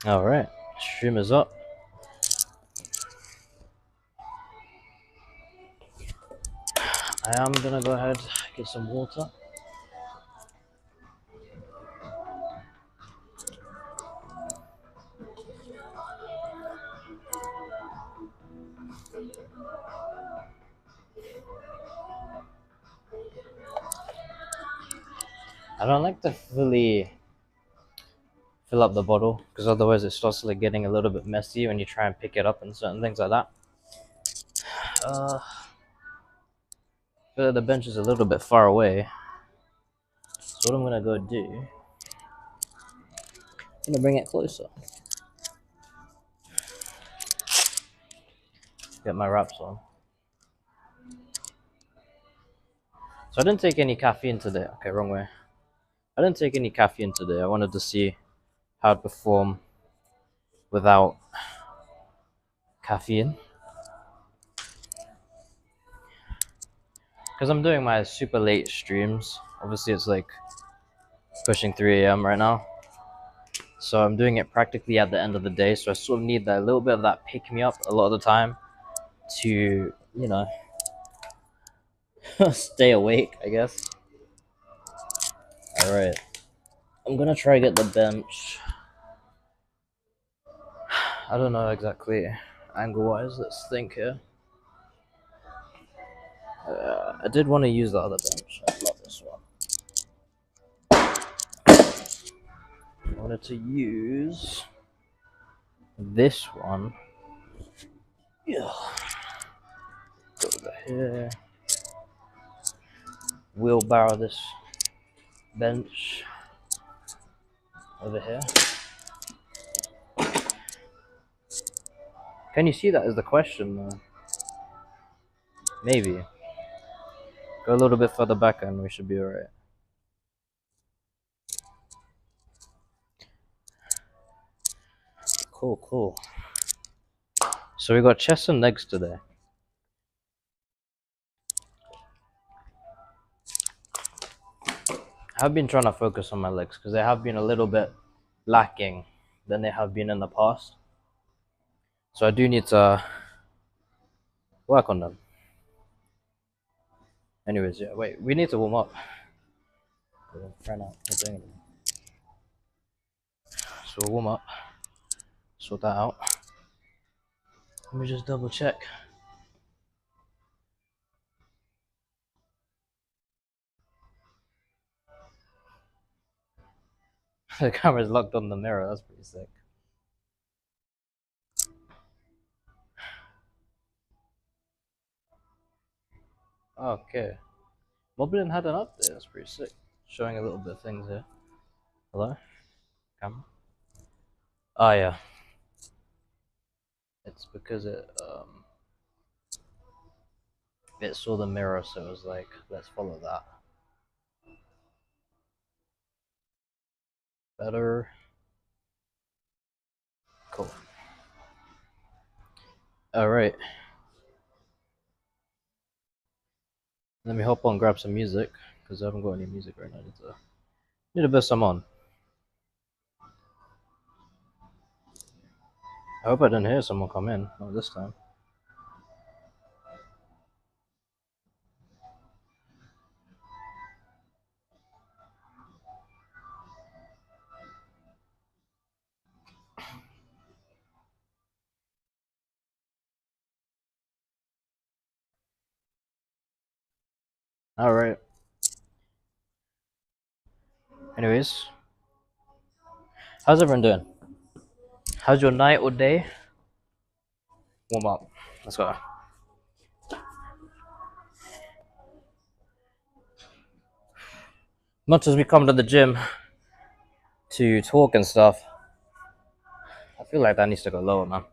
All right, stream is up. I am gonna go ahead get some water. I don't like to fully fill up the bottle because otherwise it starts like getting a little bit messy when you try and pick it up and certain things like that. I feel like the bench is a little bit far away. So what I'm gonna go do, I'm gonna bring it closer. Get my wraps on. So I didn't take any caffeine today. Okay, wrong way. I didn't take any caffeine today. I wanted to see how I'd perform without caffeine. Because I'm doing my super late streams. Obviously, it's like pushing 3 a.m. right now. So I'm doing it practically at the end of the day. So I sort of need that little bit of that pick me up a lot of the time to, stay awake, I guess. All right. I'm going to try to get the bench. I don't know exactly angle wise. Let's think here. I did want to use the other bench. I love this one. I wanted to use this one. Yeah. Go over here. Wheelbarrow this bench over here. Can you see that is the question though? Maybe. Go a little bit further back and we should be alright. Cool. So we got chest and legs today. I've been trying to focus on my legs because they have been a little bit lacking than they have been in the past. So I do need to work on them. Anyways, yeah, wait, we need to warm up. Right now, not doing anything. So we'll warm up, sort that out. Let me just double check. The camera's locked on the mirror, that's pretty sick. Okay. Moblin had an update, that's pretty sick. Showing a little bit of things here. Hello? Camera? Oh yeah. It's because it saw the mirror, so it was like, let's follow that. Better. Cool. Alright. Let me hop on, grab some music, because I haven't got any music right now. Need to put some on. I hope I didn't hear someone come in. Not this time. Alright. Anyways. How's everyone doing? How's your night or day? Warm up. Let's go. Much as we come to the gym to talk and stuff, I feel like that needs to go lower, man.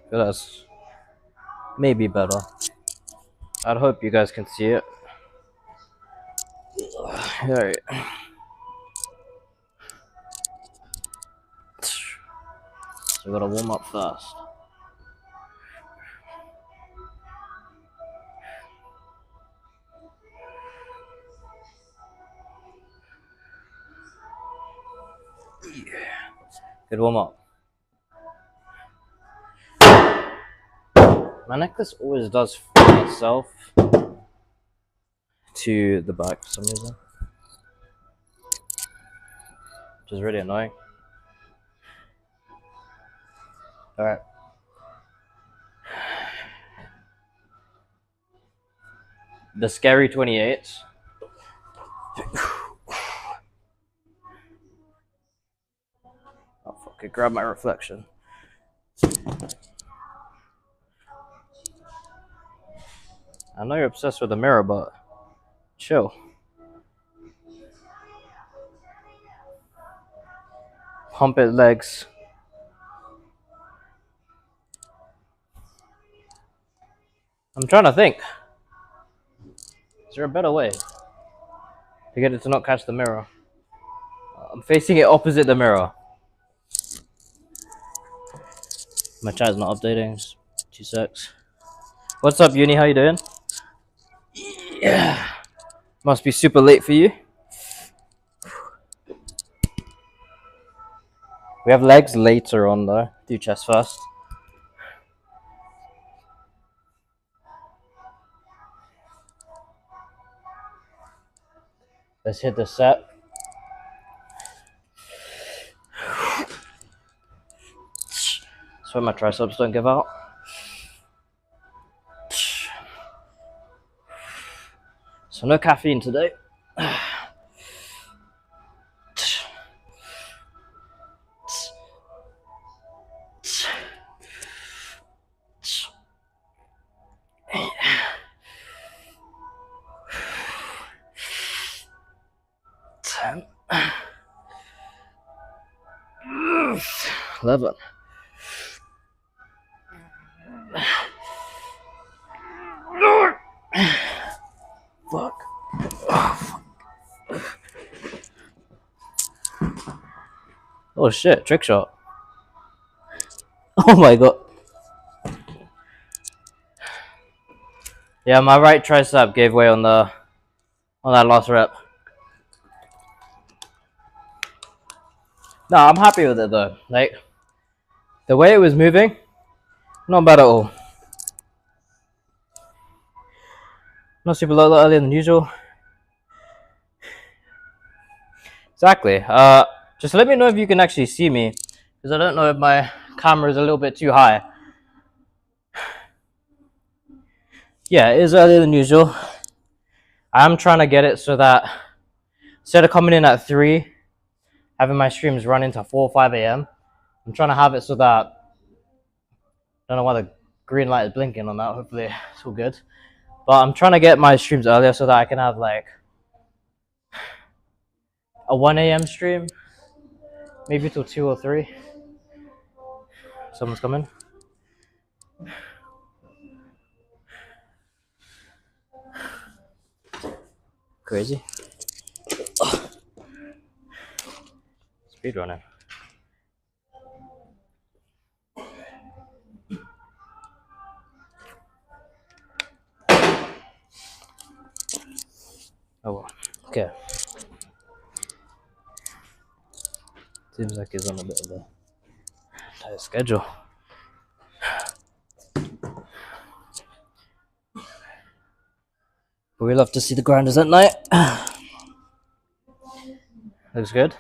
I feel that's maybe better. I'd hope you guys can see it. Alright. So we gotta warm up first. Good warm up. My necklace always does fling itself to the back for some reason, which is really annoying. Alright. The Scary 28. Oh fuck, it grabbed my reflection. I know you're obsessed with the mirror, but chill. Pump it legs. I'm trying to think. Is there a better way to get it to not catch the mirror? I'm facing it opposite the mirror. My chat's not updating. Just 2 secs. What's up, Uni? How you doing? Yeah. Must be super late for you. We have legs later on though. Do chest first. Let's hit the set. So my triceps don't give out. So no caffeine today. Ten. 11. Fuck. Oh shit, trick shot. Oh my god. Yeah, my right tricep gave way on that last rep. No, I'm happy with it though. Like the way it was moving, not bad at all. Not super low earlier than usual. Exactly. Just let me know if you can actually see me, because I don't know if my camera is a little bit too high. Yeah, it is earlier than usual. I'm trying to get it so that instead of coming in at 3, having my streams run into 4 or 5 a.m., I'm trying to have it so that, I don't know why the green light is blinking on that, hopefully it's all good. But I'm trying to get my streams earlier so that I can have like a 1 a.m. stream, maybe till 2 or 3. Someone's coming. Crazy. Speed running. Oh well. Okay. Seems like he's on a bit of a tight schedule. But we love to see the grinders at night. Looks good.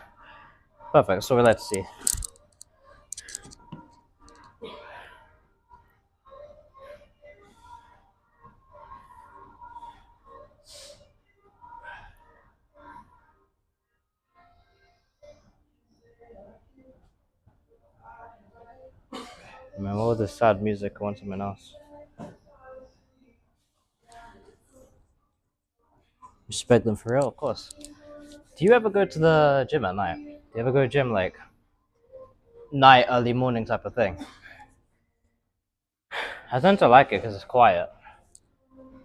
Perfect. So we like to see. Man, all the sad music. I want something else. Respect them for real, of course. Do you ever go to the gym at night? Do you ever go to gym like night, early morning type of thing? I tend to like it because it's quiet.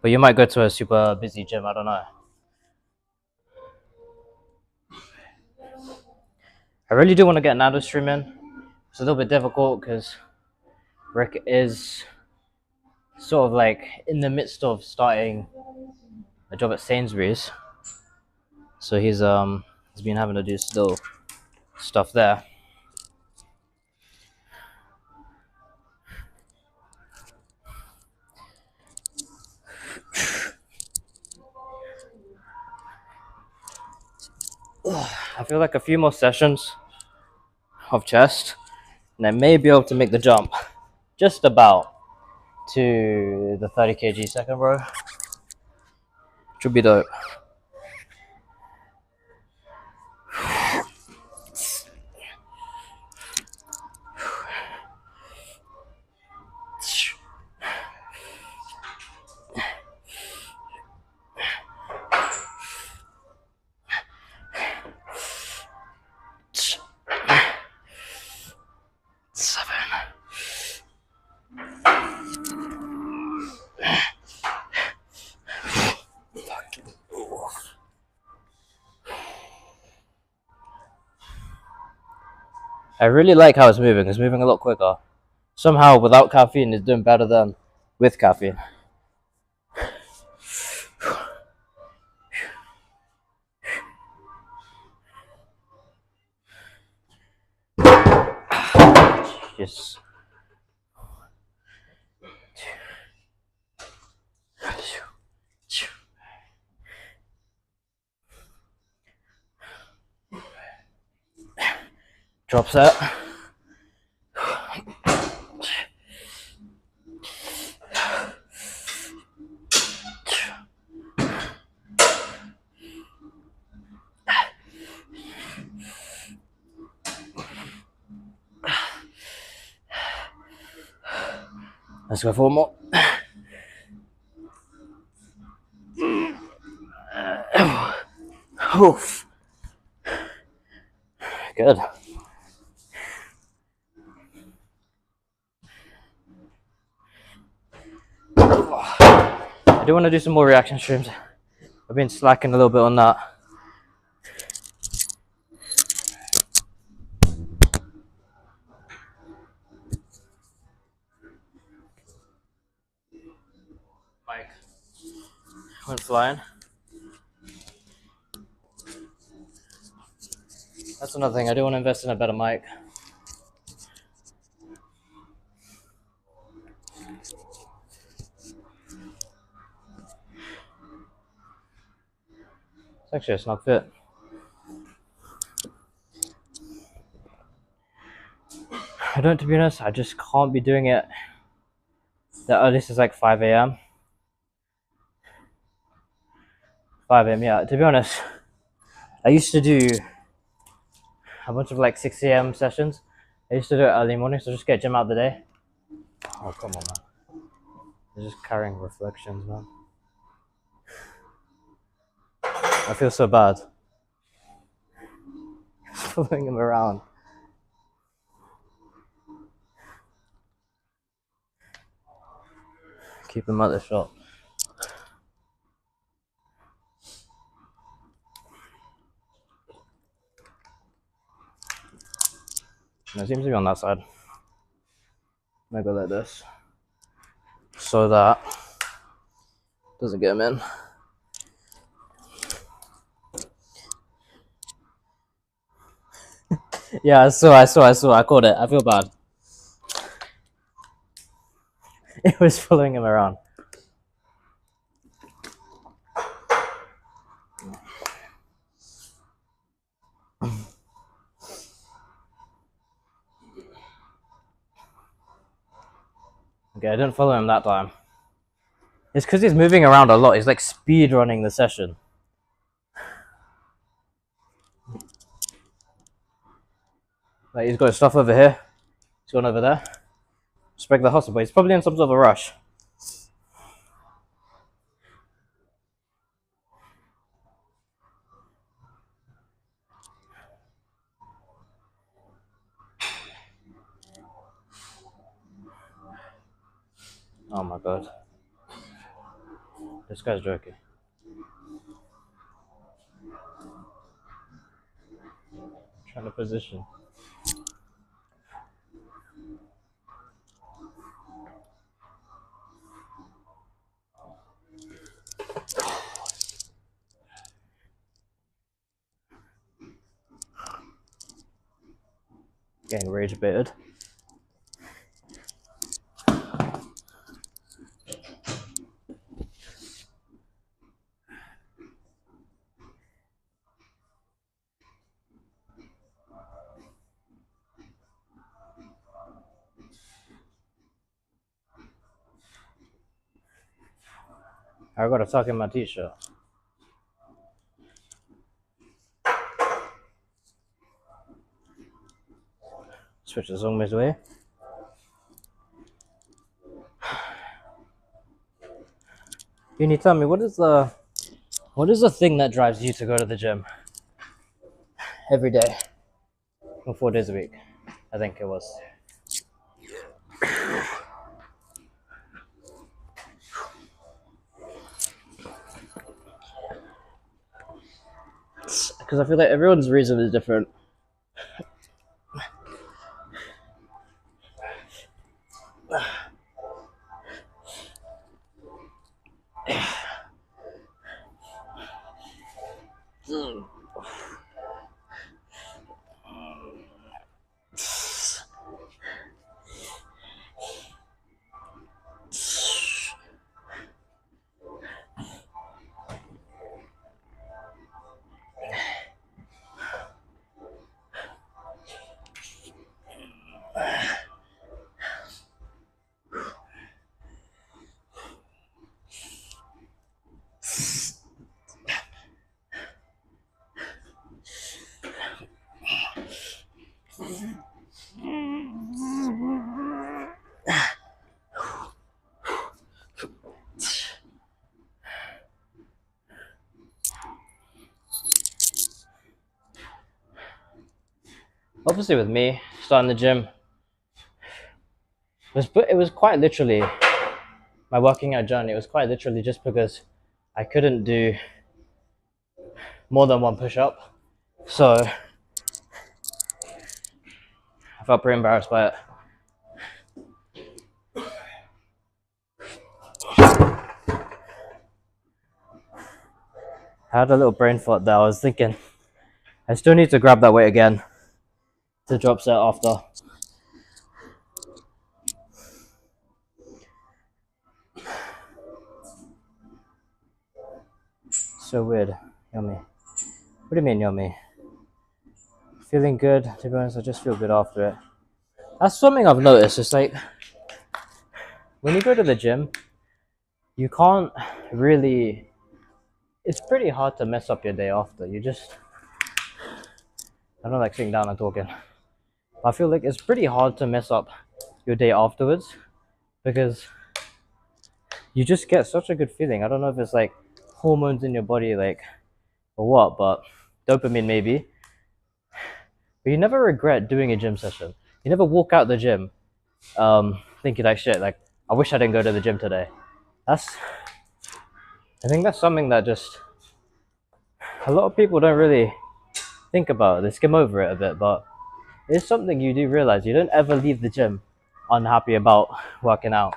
But you might go to a super busy gym, I don't know. I really do want to get Nado stream in. It's a little bit difficult because Rick is sort of like in the midst of starting a job at Sainsbury's. So he's been having to do still stuff there. I feel like a few more sessions of chest, and I may be able to make the jump just about to the 30 kg second row. Should be dope. I really like how it's moving. It's moving a lot quicker. Somehow, without caffeine, it's doing better than with caffeine. Yes. Drop set. Let's go for one more. Oof. Good. I do want to do some more reaction streams. I've been slacking a little bit on that. Mike went flying. That's another thing. I do want to invest in a better mic. It's actually a snug fit. I don't, to be honest, I just can't be doing it. The earliest is like 5 a.m. 5 a.m. Yeah, to be honest, I used to do a bunch of like 6 a.m. sessions. I used to do it early morning, so just get gym out of the day. Oh, come on, man. They're just carrying reflections, man. I feel so bad. Following him around. Keep him at the shop. No, it seems to be on that side. I go like this, so that doesn't get him in. Yeah, I saw. I caught it. I feel bad. It was following him around. Okay, I didn't follow him that time. It's because he's moving around a lot. He's like speed running the session. Like he's got his stuff over here. He's gone over there. Respect the hustle, but he's probably in some sort of a rush. Oh my god. This guy's joking. Trying to position. Getting rage baited. I gotta tuck in my t-shirt. Switch the zoomies way. Can you tell me what is the thing that drives you to go to the gym every day or 4 days a week? I think it was. Because I feel like everyone's reason is different. Obviously, with me starting the gym, it was quite literally my working out journey. It was quite literally just because I couldn't do more than one push-up, so I felt pretty embarrassed by it. I had a little brain thought there. I was thinking, I still need to grab that weight again to drop set after. So weird. Yummy. What do you mean yummy? Feeling good. To be honest, I just feel good after it. That's something I've noticed. It's like when you go to the gym, you can't really. It's pretty hard to mess up your day after. I don't like sitting down and talking. I feel like it's pretty hard to mess up your day afterwards because you just get such a good feeling. I don't know if it's like hormones in your body, like, or what, but dopamine maybe. But you never regret doing a gym session. You never walk out the gym thinking like, shit, like, I wish I didn't go to the gym today. I think that's something that just a lot of people don't really think about. They skim over it a bit, but it's something you do realize. You don't ever leave the gym unhappy about working out.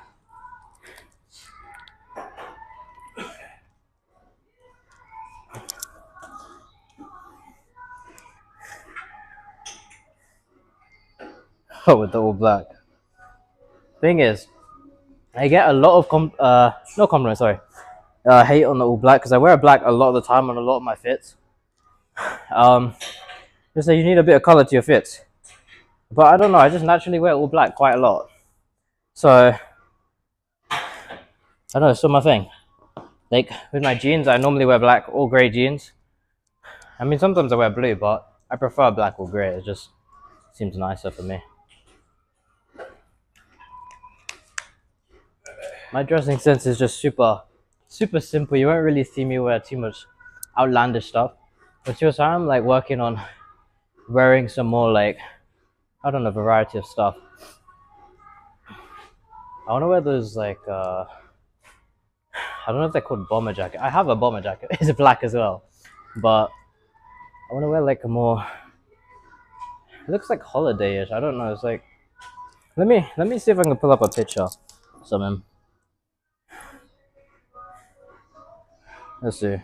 Oh, with the all black. Thing is, I get a lot of no compliments, sorry, hate on the all black because I wear black a lot of the time on a lot of my fits. Just say you need a bit of color to your fits, but I don't know. I just naturally wear all black quite a lot, so I don't know. It's still my thing. Like with my jeans, I normally wear black or gray jeans. I mean, sometimes I wear blue, but I prefer black or gray. It just seems nicer for me. My dressing sense is just super simple. You won't really see me wear too much outlandish stuff. But seriously, I'm like working on wearing some more like, I don't know, variety of stuff. I want to wear those like, I don't know if they're called bomber jacket. I have a bomber jacket. It's black as well. But I want to wear like a more, it looks like holiday-ish. I don't know. It's like, let me see if I can pull up a picture of something. Let's see.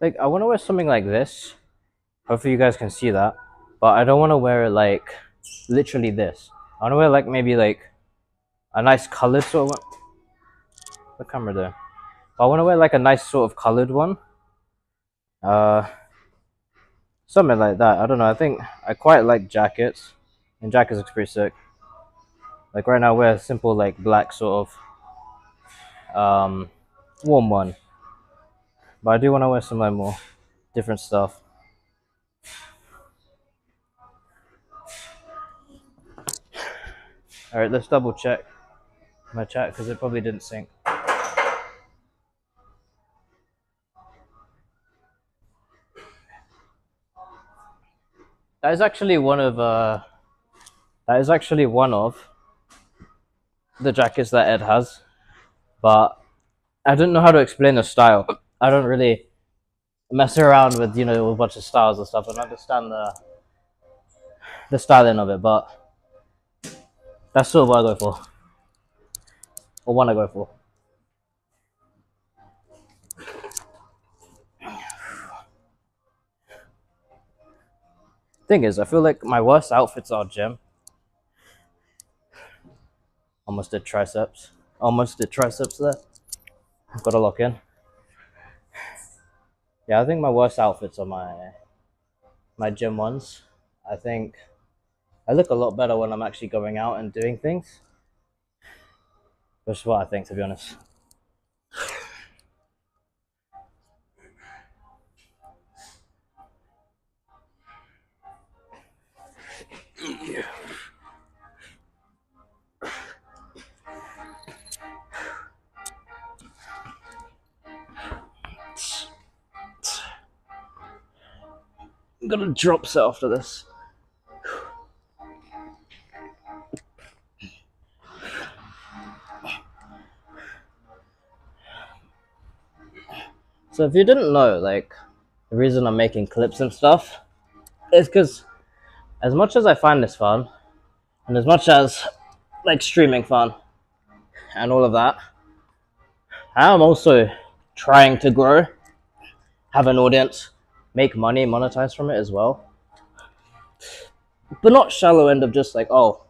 Like, I want to wear something like this. Hopefully you guys can see that. But I don't want to wear it like literally this. I want to wear like maybe like a nice colored sort of one. the camera there. But I want to wear like a nice sort of colored one. Something like that. I don't know. I think I quite like jackets, and jackets look pretty sick. Like right now, I wear a simple like black sort of warm one. But I do want to wear some like more different stuff. All right, let's double check my chat because it probably didn't sync. That is actually one of the jackets that Ed has, but I don't know how to explain the style. I don't really mess around with a bunch of styles and stuff. I don't understand the styling of it, but that's sort of what I go for, or want to go for. Thing is, I feel like my worst outfits are gym. Almost did triceps. Almost did triceps there. I've got to lock in. Yeah, I think my worst outfits are my gym ones. I think I look a lot better when I'm actually going out and doing things. That's what I think, to be honest. I'm gonna drop set after this. So if you didn't know, like, the reason I'm making clips and stuff is because as much as I find this fun, and as much as like streaming fun and all of that, I am also trying to grow, have an audience, make money, monetize from it as well. But not shallow end of just like, oh,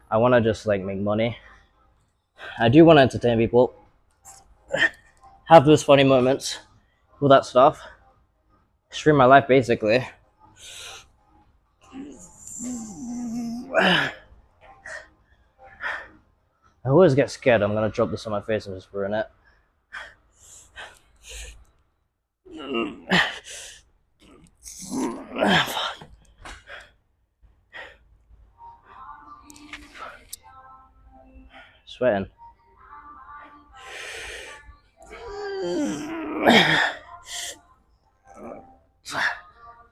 I want to just like make money. I do want to entertain people, have those funny moments, all that stuff. Stream my life basically. I always get scared I'm gonna drop this on my face and just ruin it. Sweating.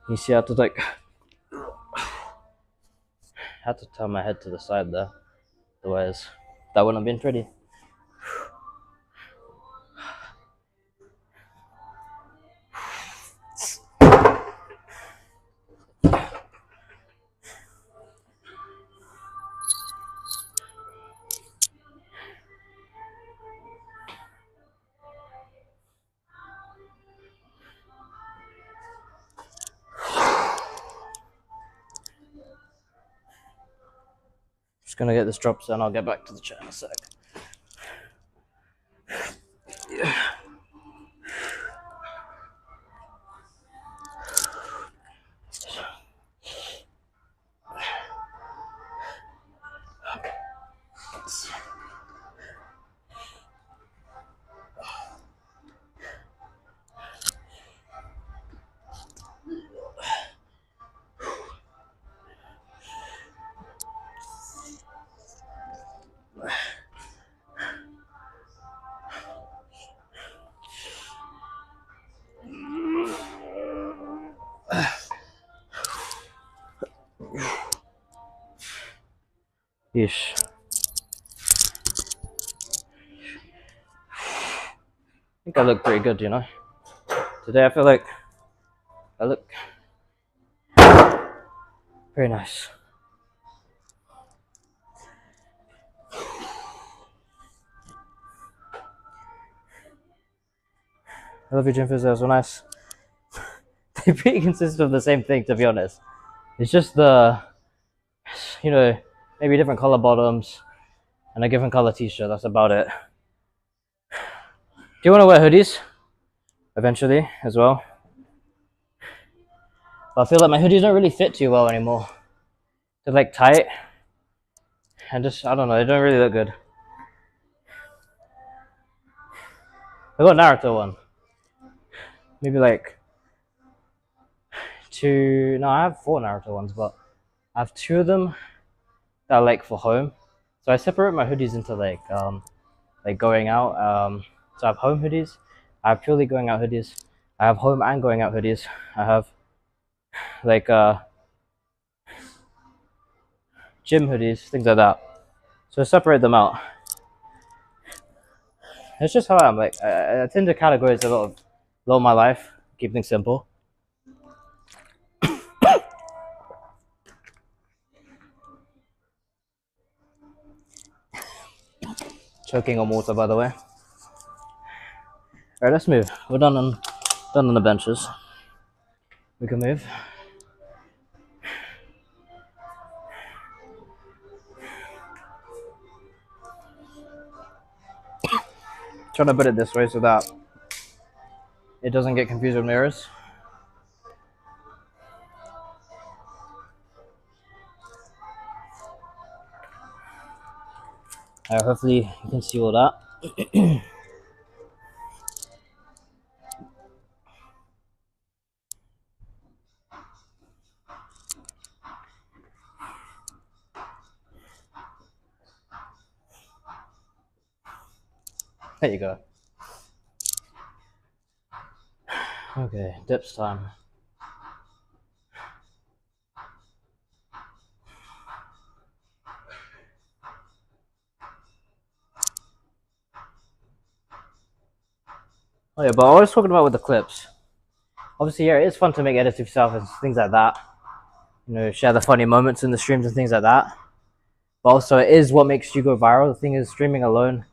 You see, I had to turn my head to the side there, otherwise that wouldn't have been pretty. Just gonna get this drops and I'll get back to the chat in a sec. Yeah. Yeesh. I think I look pretty good, you know. Today I feel like I look very nice. I love your gym physios, so nice. They pretty consist of the same thing, to be honest. It's just maybe different color bottoms and a different color t-shirt. That's about it. you want to wear hoodies eventually as well? But I feel like my hoodies don't really fit too well anymore. They're like tight and just, I don't know, they don't really look good. I got a Naruto one. Maybe like two, no, I have 4 Naruto ones, but I have 2 of them that are like for home. So I separate my hoodies into like going out. So I have home hoodies, I have purely going out hoodies, I have home and going out hoodies. I have like gym hoodies, things like that. So I separate them out. It's just how I am. Like I tend to categorize a lot of my life, keep things simple. Choking on water, by the way. All right, let's move. We're done on the benches. We can move. Trying to put it this way so that it doesn't get confused with mirrors. Hopefully you can see all that. There you go. Okay, dips time. Oh yeah, but I was talking about with the clips. Obviously, yeah, it's fun to make edits of yourself and things like that. You know, share the funny moments in the streams and things like that. But also, it is what makes you go viral. The thing is, streaming alone,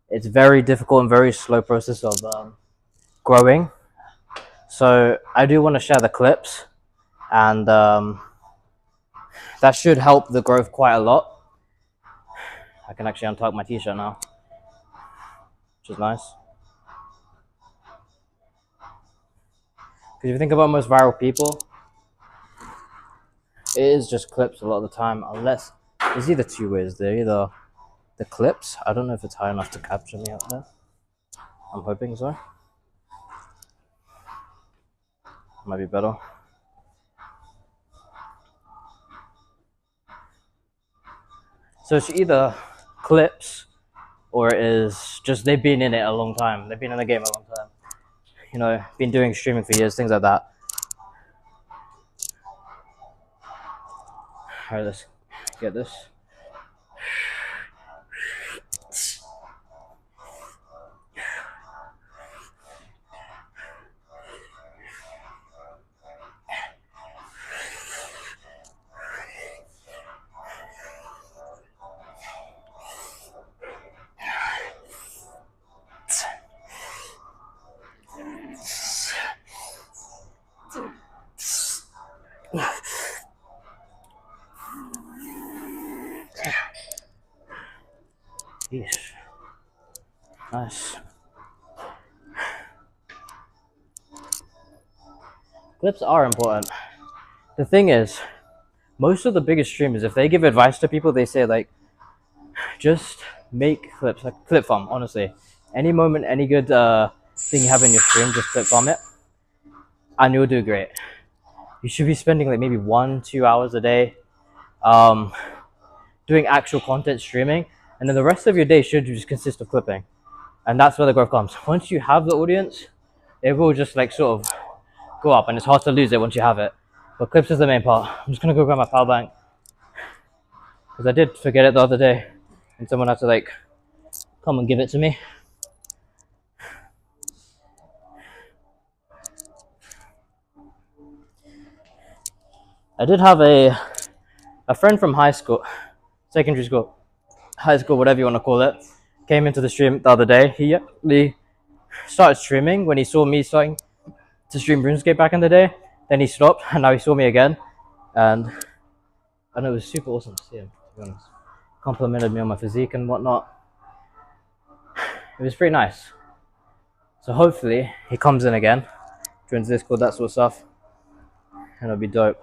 it's very difficult and very slow process of growing. So I do want to share the clips, and that should help the growth quite a lot. I can actually untuck my t-shirt now, which is nice. Because if you think about most viral people, it is just clips a lot of the time, unless there's either 2 ways. They're either the clips. I don't know if it's high enough to capture me up there. I'm hoping so. Might be better. So it's either clips or it is just they've been in it a long time. They've been in the game a long time. You know, been doing streaming for years, things like that. All right, let's get this. Yeesh. Nice. Clips are important. The thing is, most of the biggest streamers, if they give advice to people, they say like, just make clips, like clip farm. Honestly, any moment, any good thing you have in your stream, just clip farm it, and you'll do great. You should be spending like maybe 1-2 hours a day, doing actual content streaming, and then the rest of your day should just consist of clipping, and that's where the growth comes. Once you have the audience, it will just like sort of go up, and it's hard to lose it once you have it. But clips is the main part. I'm just gonna go grab my power bank because I did forget it the other day, and someone had to like come and give it to me. I did have a friend from high school, secondary school, high school, whatever you want to call it, came into the stream the other day. He started streaming when he saw me starting to stream RuneScape back in the day. Then he stopped, and now he saw me again, and it was super awesome to see him, to be honest. Complimented me on my physique and whatnot. It was pretty nice. So hopefully he comes in again, joins Discord, that sort of stuff, and it'll be dope.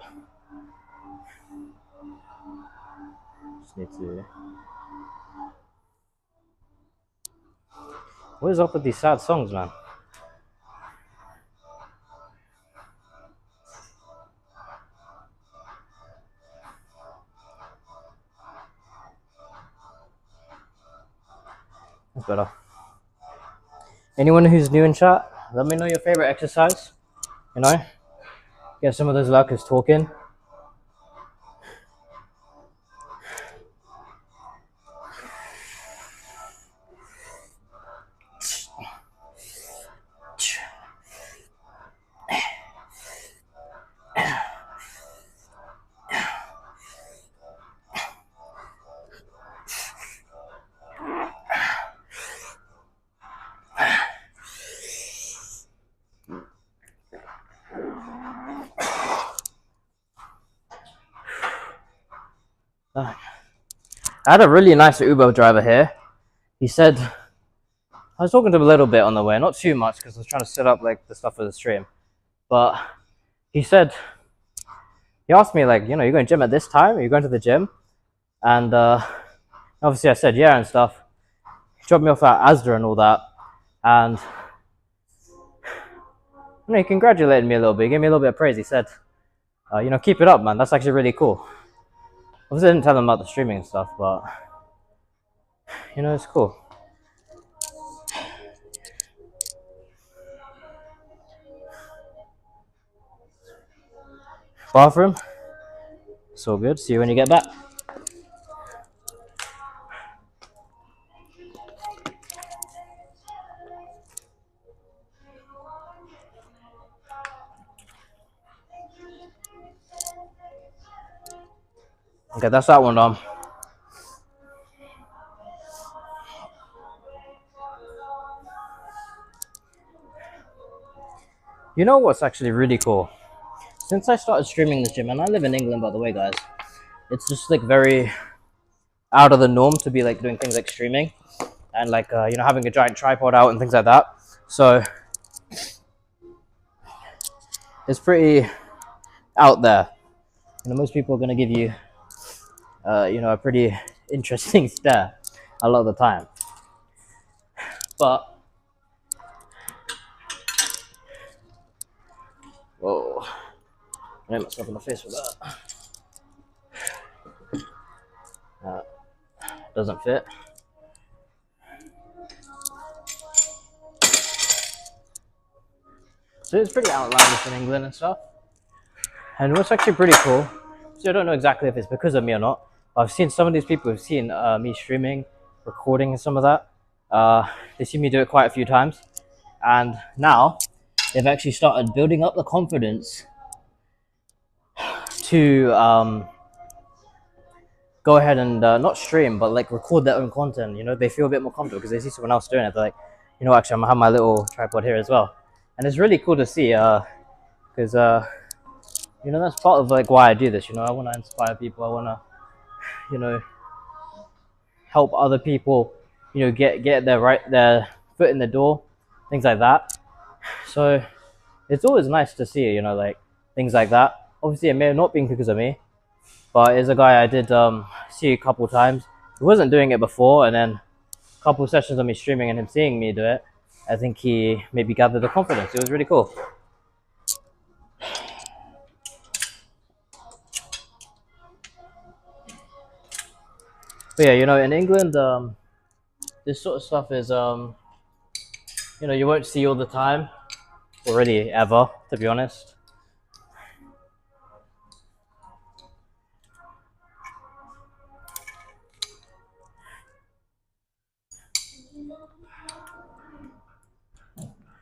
Just need to. What is up with these sad songs, man? That's better. Anyone who's new in chat, let me know your favorite exercise. You know, get some of those lurkers talking. I had a really nice Uber driver here. He said, I was talking to him a little bit on the way, not too much because I was trying to set up like the stuff for the stream. But he said, he asked me like, you know, you're going to gym at this time? Are you going to the gym? And obviously I said yeah and stuff. He dropped me off at Asda and all that. And you know, he congratulated me a little bit. He gave me a little bit of praise. He said, you know, keep it up, man. That's actually really cool. Obviously I didn't tell him about the streaming and stuff, but you know, it's cool. Bathroom. It's all good. See you when you get back. Okay, that's that one done. You know what's actually really cool? Since I started streaming this gym, and I live in England by the way, guys, it's just like very out of the norm to be like doing things like streaming and like you know, having a giant tripod out and things like that. So it's pretty out there. You know, most people are gonna give you you know, a pretty interesting stare a lot of the time. But whoa, I hit myself in the face with that. Doesn't fit. So it's pretty outlandish in England and stuff. And what's actually pretty cool, so I don't know exactly if it's because of me or not, but I've seen some of these people who've seen me streaming, recording and some of that. They see me do it quite a few times. And now they've actually started building up the confidence to go ahead and not stream, but like record their own content. You know, they feel a bit more comfortable because they see someone else doing it. They're like, you know, actually, I'm gonna have my little tripod here as well. And it's really cool to see because you know, that's part of like why I do this. You know, I want to inspire people. I want to, you know, help other people, you know, get their foot in the door, things like that. So it's always nice to see, you know, like things like that. Obviously, it may have not been because of me, but it's a guy I did see a couple times. He wasn't doing it before, and then a couple sessions of me streaming and him seeing me do it, I think he maybe gathered the confidence. It was really cool. But yeah, you know, in England, this sort of stuff is, you know, you won't see all the time, or really ever, to be honest.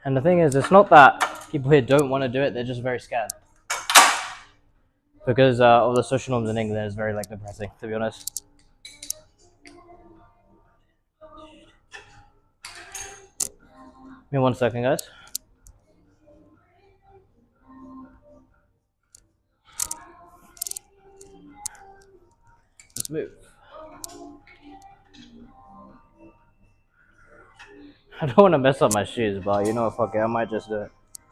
And the thing is, it's not that people here don't want to do it, they're just very scared. Because of the social norms in England is very like depressing, to be honest. Give me 1 second, guys. Let's move. I don't want to mess up my shoes, but you know what, fuck it, I might just do it.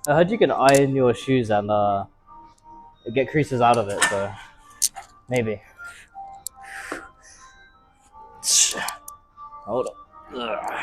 I heard you can iron your shoes and get creases out of it, so maybe. Hold up. Ugh.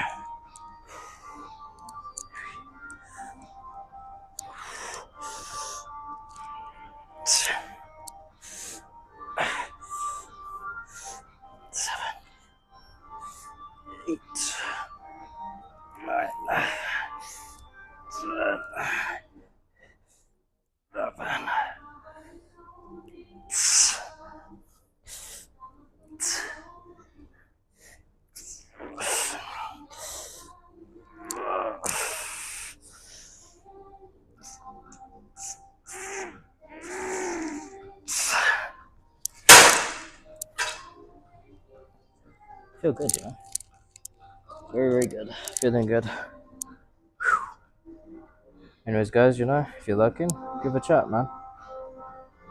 Feel good, you know. Very, very good. Feeling good. Anyways, guys, you know, if you're looking, give a chat, man.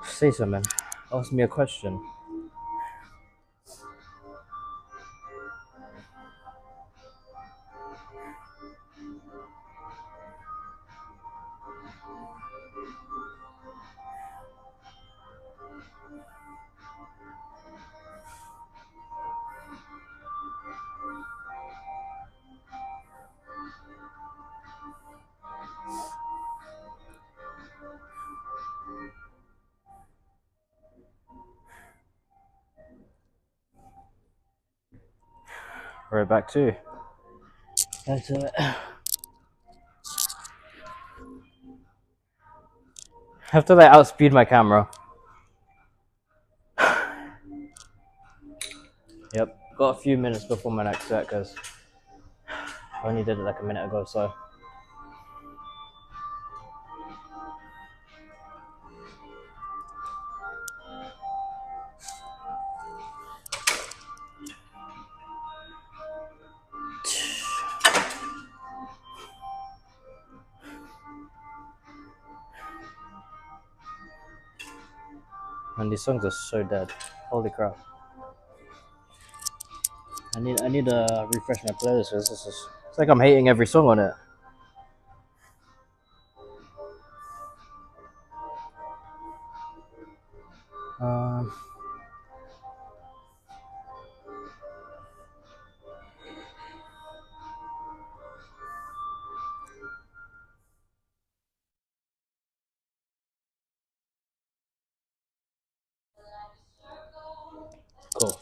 Say something. Ask me a question. Right back to it. I have to like outspeed my camera. Yep, got a few minutes before my next set because I only did it like a minute ago, so. And these songs are so dead. Holy crap. I need to refresh my playlist. It's like I'm hating every song on it. Um, cool.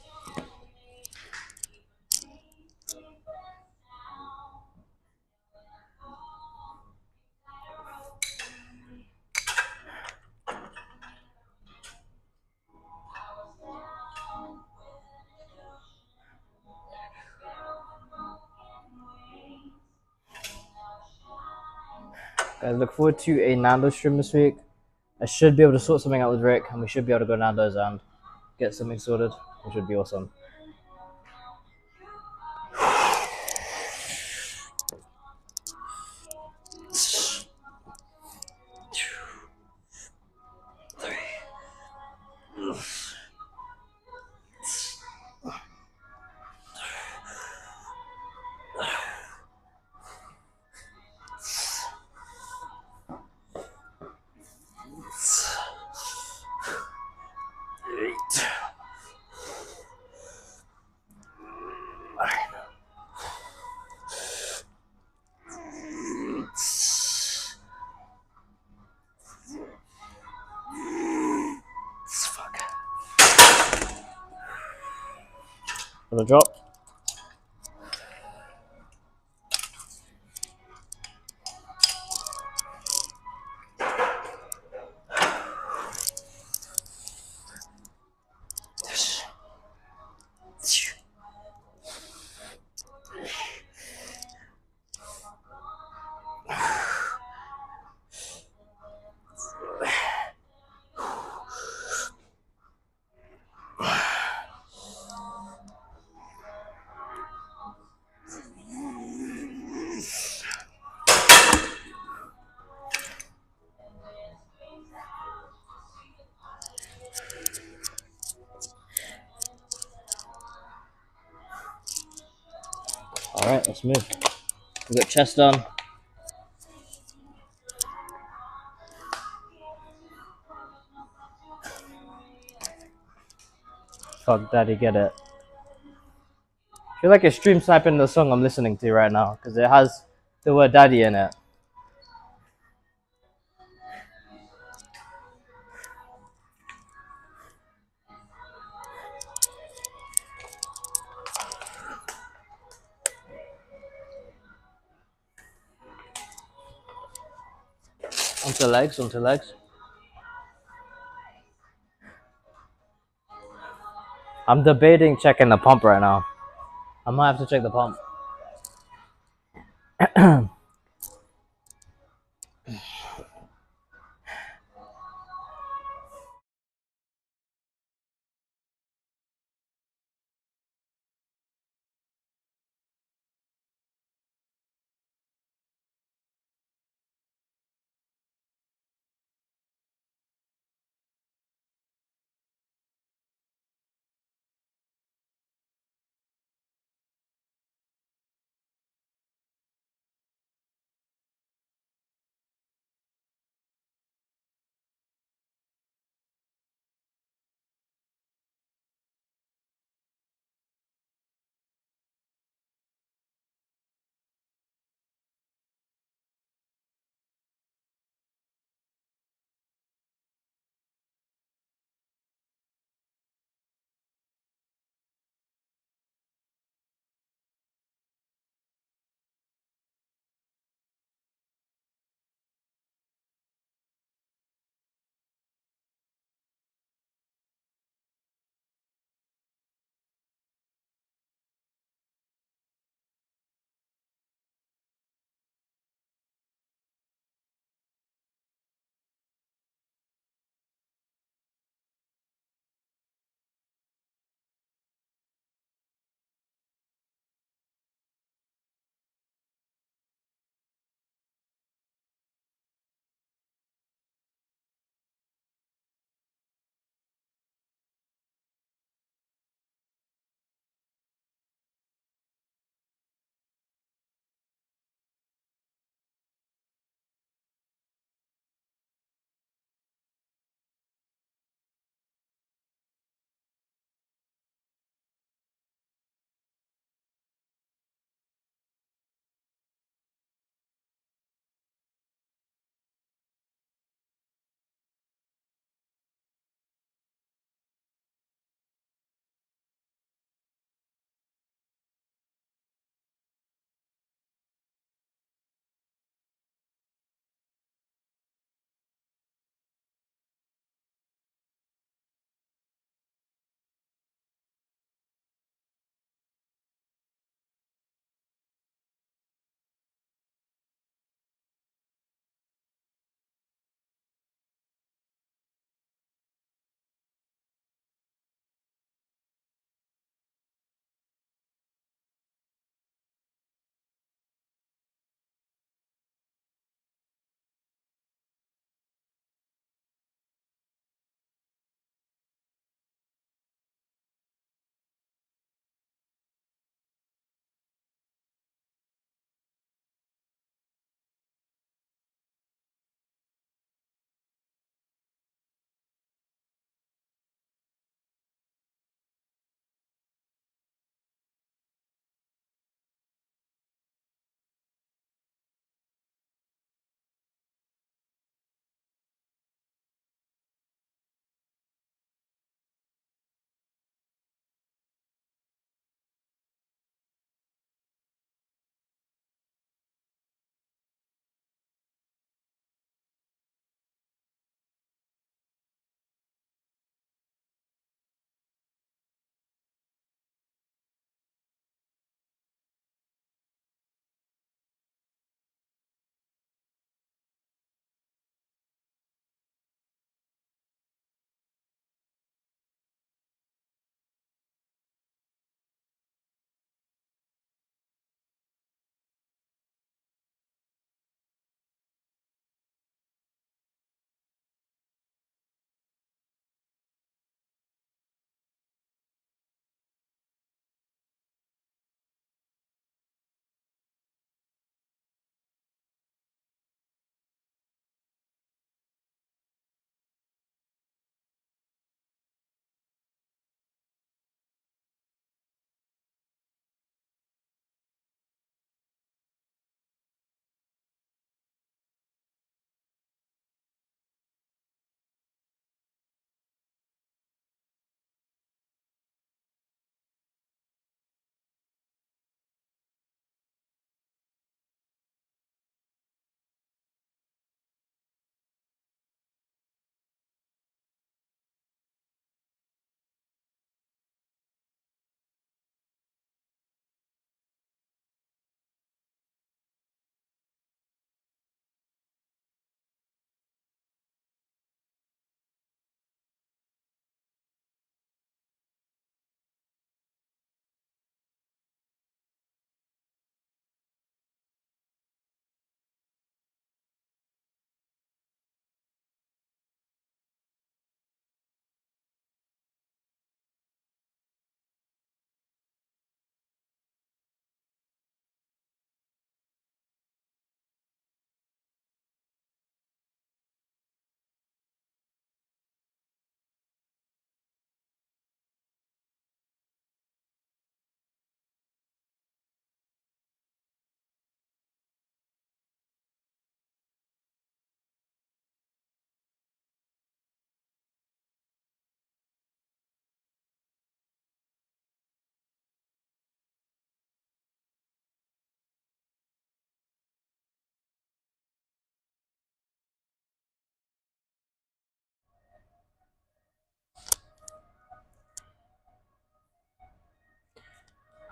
Guys, look forward to a Nando's stream this week. I should be able to sort something out with Rick, and we should be able to go Nando's and get something sorted, which would be awesome. For the drop. Alright, let's move. We got chest done. Fuck daddy, get it. I feel like it's stream sniping the song I'm listening to right now because it has the word daddy in it. Onto legs, onto legs. I'm debating checking the pump right now. I might have to check the pump.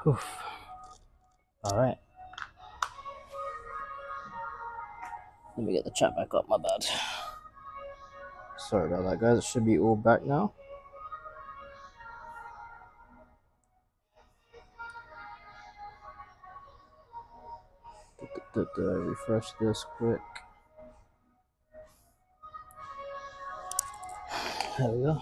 Oof. All right. Let me get the chat back up. My bad. Sorry about that, guys. It should be all back now. Refresh this quick. There we go.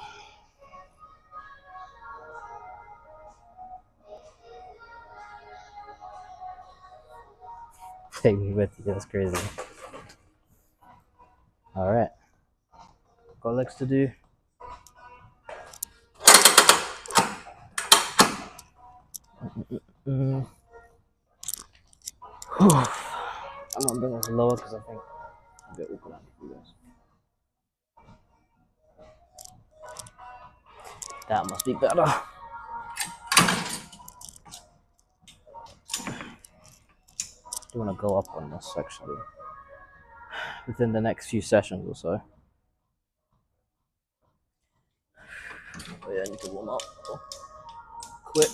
Take me with you. That's crazy. All right. Got legs to do. I'm gonna bring this lower because I think I'm a bit awkward for you guys. That must be better. I want to go up on this actually within the next few sessions or so. But yeah, I need to warm up quick.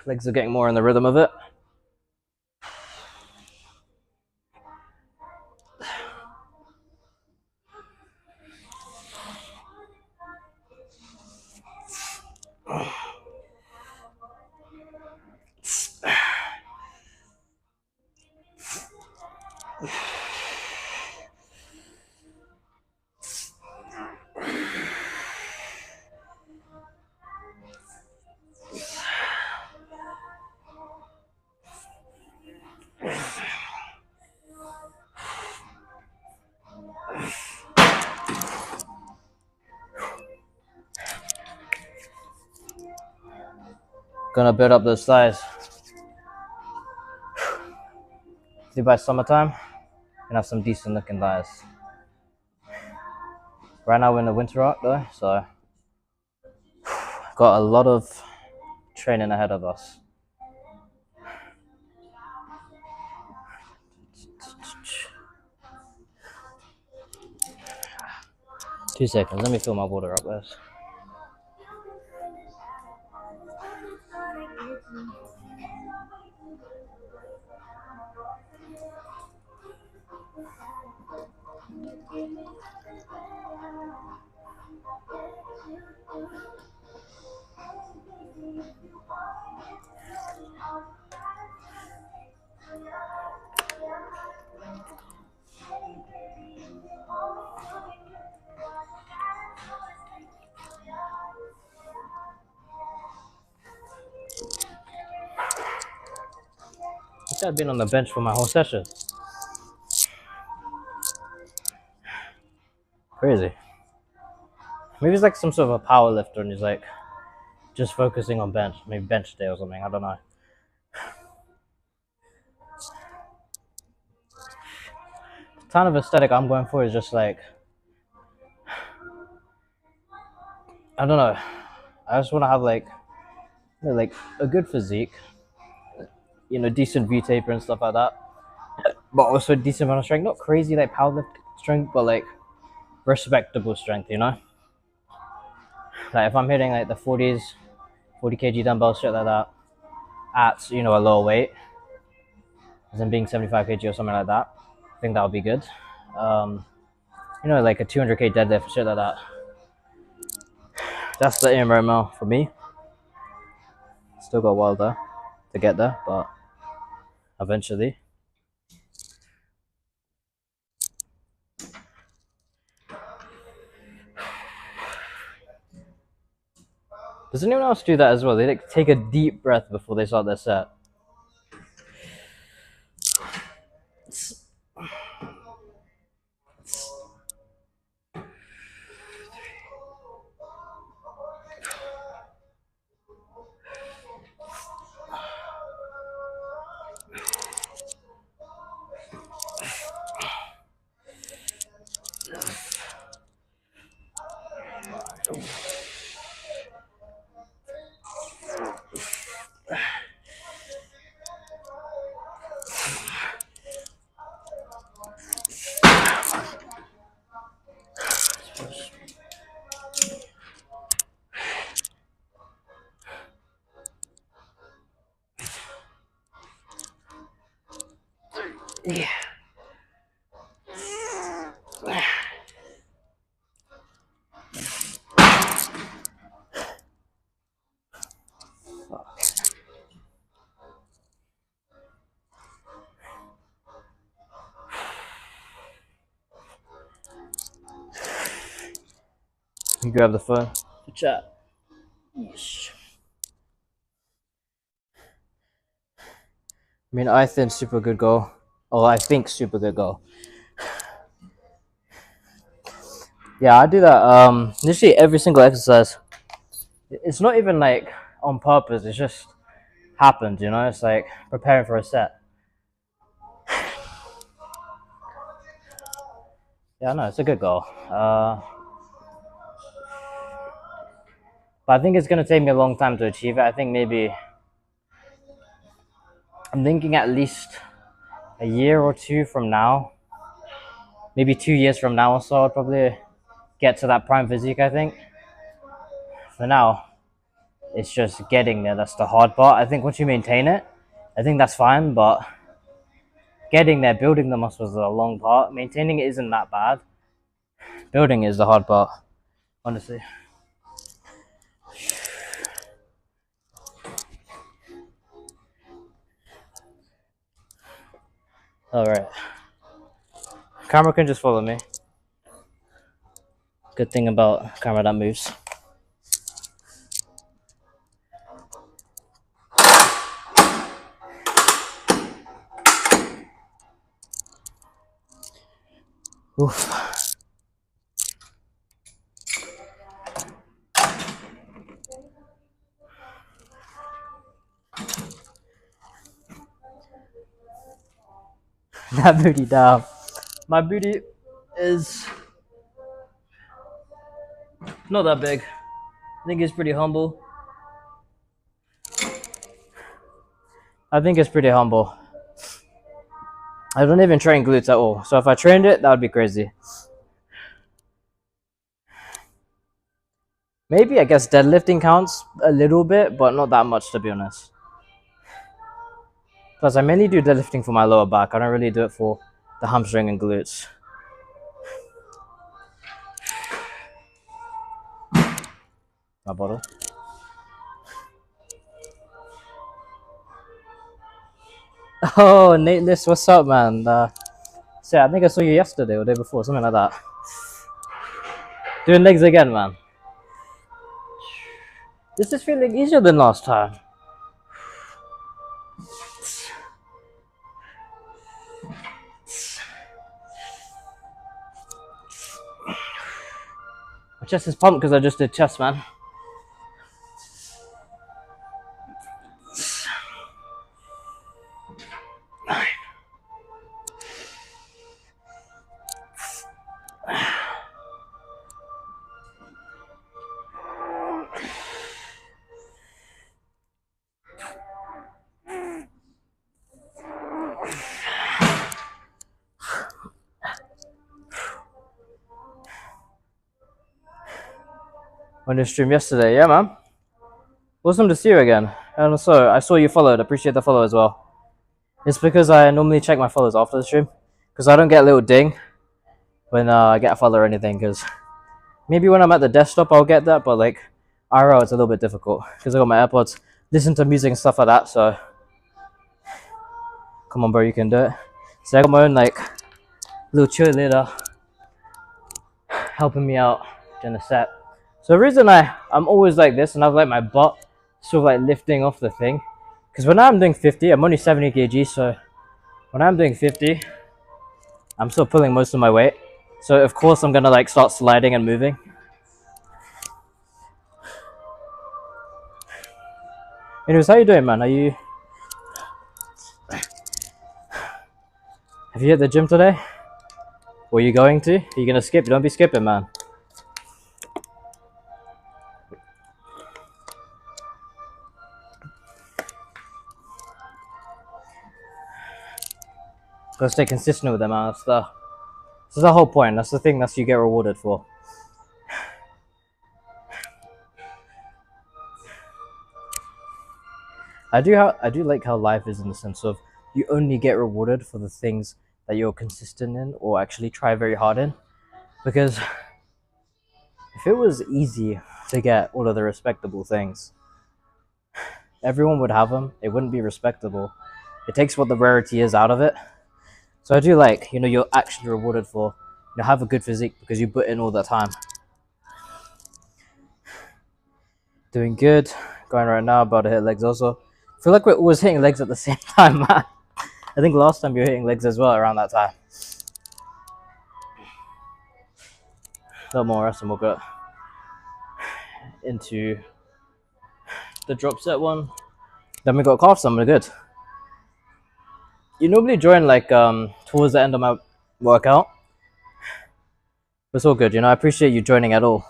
Legs are getting more in the rhythm of it. Gonna build up those thighs. See, by summertime, gonna have some decent looking thighs. Right now we're in the winter arc though, so got a lot of training ahead of us. Two seconds, let me fill my water up, guys. I think I've been on the bench for my whole session. Crazy. Maybe it's like some sort of a power lifter and he's like just focusing on bench, maybe bench day or something, I don't know. The kind of aesthetic I'm going for is just like, I don't know, I just want to have like, you know, like a good physique, you know, decent V taper and stuff like that, but also decent amount of strength, not crazy like powerlift strength, but like respectable strength, you know? Like if I'm hitting like the 40 kg dumbbells, shit like that, at, you know, a lower weight, as in being 75 kg or something like that, I think that would be good. You know, like a 200k deadlift, shit like that. That's the aim right now for me. Still got a while there to get there, but eventually. Does anyone else do that as well? They like take a deep breath before they start their set. Yeah. You grab the phone. Chat. Yeesh. I mean, I think super good goal. Oh, I think super good goal. Yeah, I do that. Literally every single exercise. It's not even like on purpose. It just happens. You know, it's like preparing for a set. Yeah, no, it's a good goal. But I think it's gonna take me a long time to achieve it. I think maybe I'm thinking at least a year or two from now, maybe 2 years from now or so, I'll probably get to that prime physique. I think for now, it's just getting there. That's the hard part. I think once you maintain it, I think that's fine. But getting there, building the muscles is a long part. Maintaining it isn't that bad. Building is the hard part, honestly. All right, camera can just follow me. Good thing about camera that moves. Oof. That booty down. My booty is not that big. I think it's pretty humble. I think it's pretty humble. I don't even train glutes at all. So if I trained it, that would be crazy. Maybe I guess deadlifting counts a little bit, but not that much to be honest. Plus, I mainly do deadlifting for my lower back. I don't really do it for the hamstring and glutes. My bottle. Oh, Nate List, what's up, man? So I think I saw you yesterday or the day before, something like that. Doing legs again, man. This is feeling easier than last time. My chest is pumped because I just did chest, man. On your stream yesterday, yeah, man. Awesome to see you again. And also, I saw you followed. Appreciate the follow as well. It's because I normally check my follows after the stream, because I don't get a little ding when I get a follow or anything. Because maybe when I'm at the desktop, I'll get that, but like IRL, it's a little bit difficult because I got my AirPods, listen to music and stuff like that. So, come on, bro, you can do it. So I got my own like little cheerleader helping me out during the set. So the reason I'm always like this and I've like my butt sort of like lifting off the thing, because when I'm doing 50, I'm only 70 kg, so when I'm doing 50, I'm still pulling most of my weight. So of course I'm gonna like start sliding and moving. Anyways, how you doing, man? Have you hit the gym today? Or are you going to? Are you gonna skip? Don't be skipping, man. Gotta stay consistent with them, man. This is the whole point. That's the thing that you get rewarded for. I do like how life is in the sense of you only get rewarded for the things that you're consistent in or actually try very hard in. Because if it was easy to get all of the respectable things, everyone would have them. It wouldn't be respectable. It takes what the rarity is out of it. So I do like, you're actually rewarded for, have a good physique because you put in all that time. Doing good. Going right now, about to hit legs also. I feel like we're always hitting legs at the same time, man. I think last time you were hitting legs as well around that time. No more rest and we'll go into the drop set one. Then we got calf, so we're good. You normally join like towards the end of my workout. But it's all good, I appreciate you joining at all.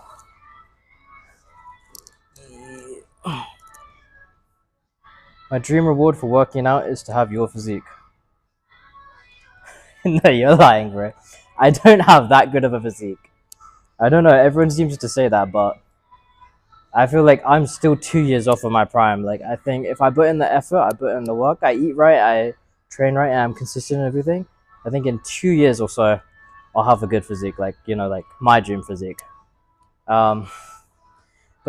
My dream reward for working out is to have your physique. No, you're lying, bro. I don't have that good of a physique. I don't know, everyone seems to say that, but I feel like I'm still 2 years off of my prime. Like, I think if I put in the effort, I put in the work, I eat right, I train right, and I'm consistent in everything, I think in 2 years or so, I'll have a good physique, like, like my dream physique. But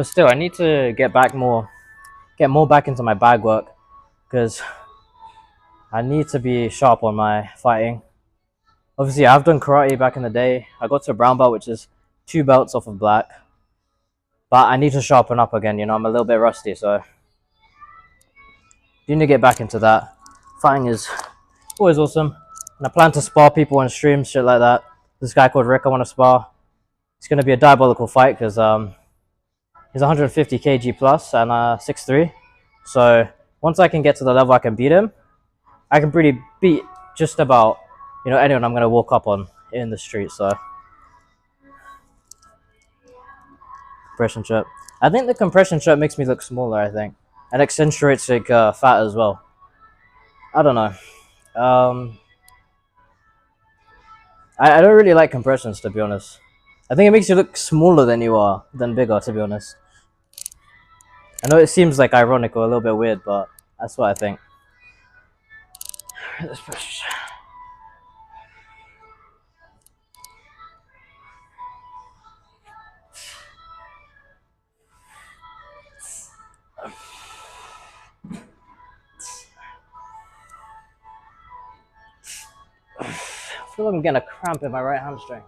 still, I need to get more back into my bag work, because I need to be sharp on my fighting. Obviously, I've done karate back in the day. I got to a brown belt, which is 2 belts off of black. But I need to sharpen up again, I'm a little bit rusty, so you need to get back into that. Fighting is always awesome. And I plan to spar people on streams, shit like that. This guy called Rick, I want to spar. It's going to be a diabolical fight because he's 150 kg plus and 6'3". So once I can get to the level I can beat him, I can pretty beat just about, anyone I'm going to walk up on in the street, so. Compression shirt. I think the compression shirt makes me look smaller, I think. And accentuates like fat as well. I don't know. I don't really like compressions, to be honest. I think it makes you look smaller than you are, than bigger, to be honest. I know it seems like ironic or a little bit weird, but that's what I think. Let's push. I feel like I'm getting a cramp in my right hamstring.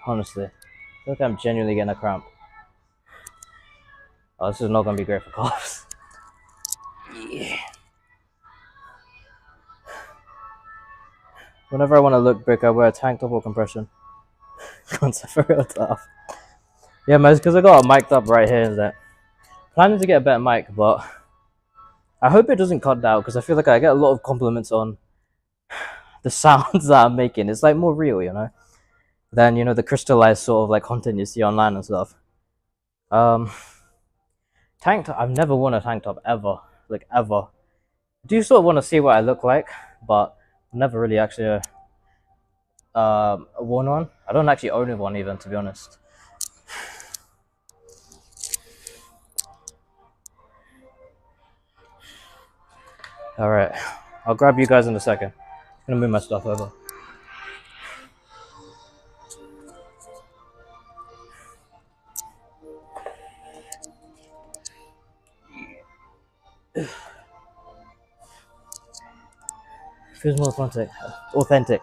Honestly, I feel like I'm genuinely getting a cramp. Oh, this is not going to be great for calves. Yeah. Whenever I want to look big, I wear a tank top or compression. Concept for real tough. Yeah, man, it's because I got a mic'd up right here. Is that planning to get a better mic, but I hope it doesn't cut down because I feel like I get a lot of compliments on the sounds that I'm making. It's like more real, than the crystallized sort of like content you see online and stuff. Tank top. I've never worn a tank top ever, like ever. I do sort of want to see what I look like, but I've never really actually worn one. I don't actually own one even, to be honest. All right, I'll grab you guys in a second. I'm gonna move my stuff over. Feels more authentic.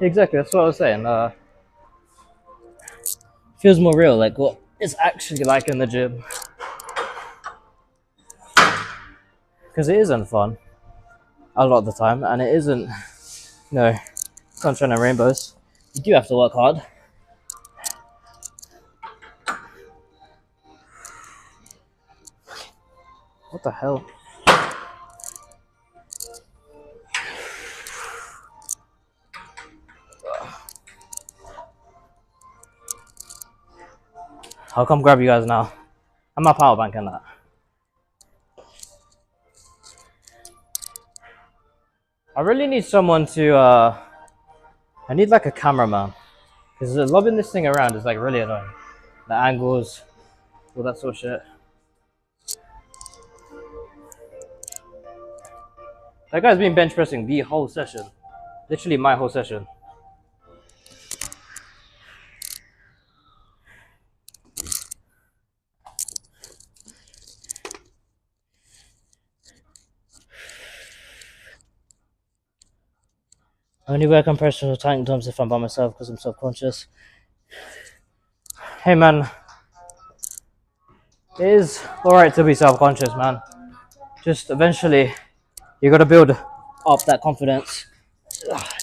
Exactly, that's what I was saying. Feels more real, like what it's actually like in the gym. Because it isn't fun a lot of the time, and it isn't, sunshine and rainbows. You do have to work hard. What the hell? I'll come grab you guys now. I'm not power banking that. I really need someone to, I need like a cameraman. Because lobbing this thing around is like really annoying. The angles, all that sort of shit. That guy's been bench pressing the whole session. Literally my whole session. I only wear compression or tank tops if I'm by myself because I'm self-conscious. Hey man, it is alright to be self-conscious, man. Just eventually, you gotta build up that confidence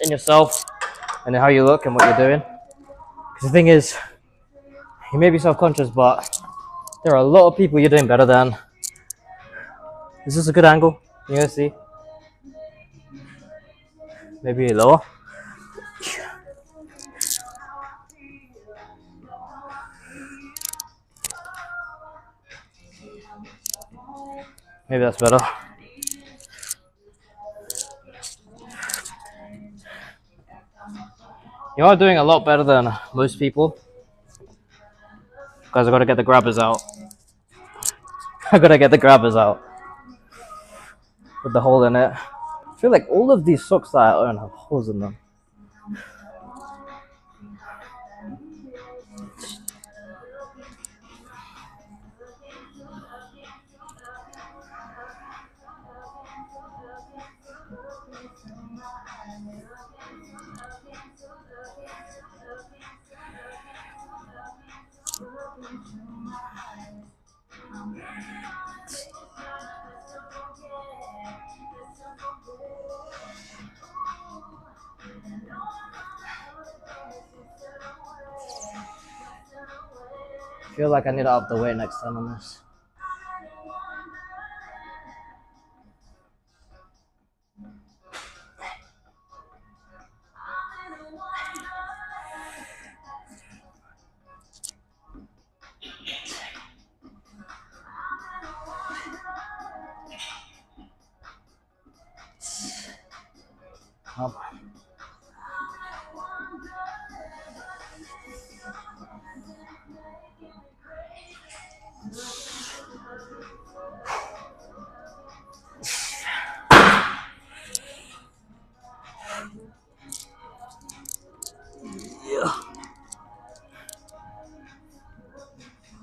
in yourself and in how you look and what you're doing. Because the thing is, you may be self-conscious, but there are a lot of people you're doing better than. Is this a good angle? You guys see? Maybe lower. Maybe that's better. You are doing a lot better than most people. Guys, I gotta get the grabbers out. I gotta get the grabbers out. With the hole in it. I feel like all of these socks that I own have holes in them. I feel like I need to up the weight next time on this.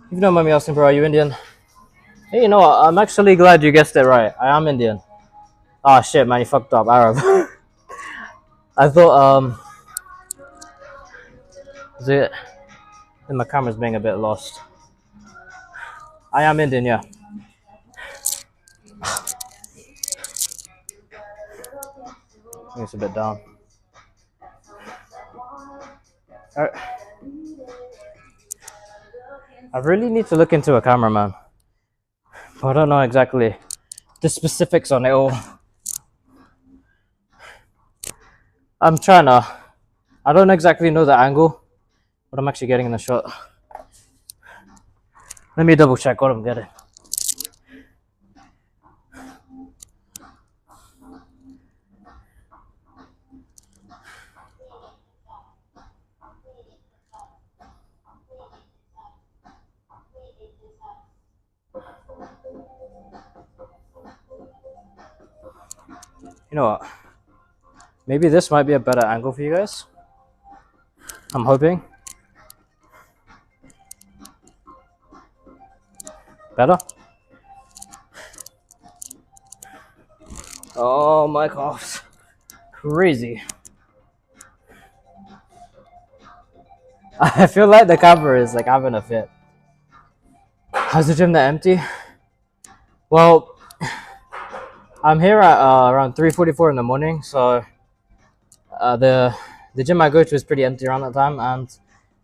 If you don't mind me asking, bro, are you Indian? Hey, you know what? I'm actually glad you guessed it right. I am Indian. Ah, shit, man, you fucked up. Arab. I thought, is it? And my camera's being a bit lost. I am Indian, yeah. I think it's a bit down. I really need to look into a cameraman. But I don't know exactly the specifics on it all. I'm trying to. I don't exactly know the angle, but I'm actually getting in the shot. Let me double check what I'm getting. You know what? Maybe this might be a better angle for you guys. I'm hoping. Better? Oh my gosh. Crazy. I feel like the camera is like having a fit. How's the gym that empty? Well, I'm here at around 3:44 in the morning, so the the gym I go to is pretty empty around that time, and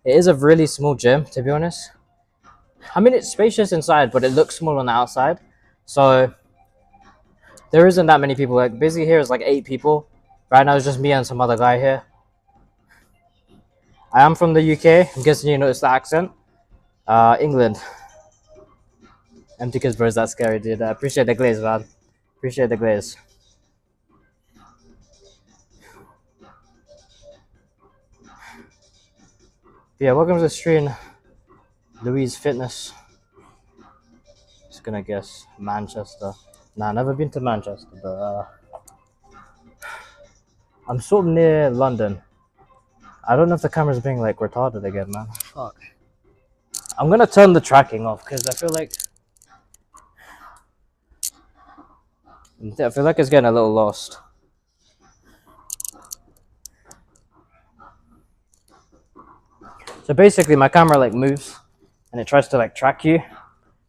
it is a really small gym, to be honest. I mean, it's spacious inside, but it looks small on the outside. So there isn't that many people. Like, busy here is like 8 people. Right now, it's just me and some other guy here. I am from the UK. I'm guessing you noticed the accent. England. Empty kids, bro, is that scary, dude? I appreciate the glaze, man. Appreciate the glaze. Yeah, welcome to the stream, Louise Fitness. Just gonna guess Manchester. Nah, never been to Manchester, but I'm sort of near London. I don't know if the camera's being like retarded again, man. Fuck. I'm gonna turn the tracking off because I feel like it's getting a little lost. So basically, my camera like moves and it tries to like track you,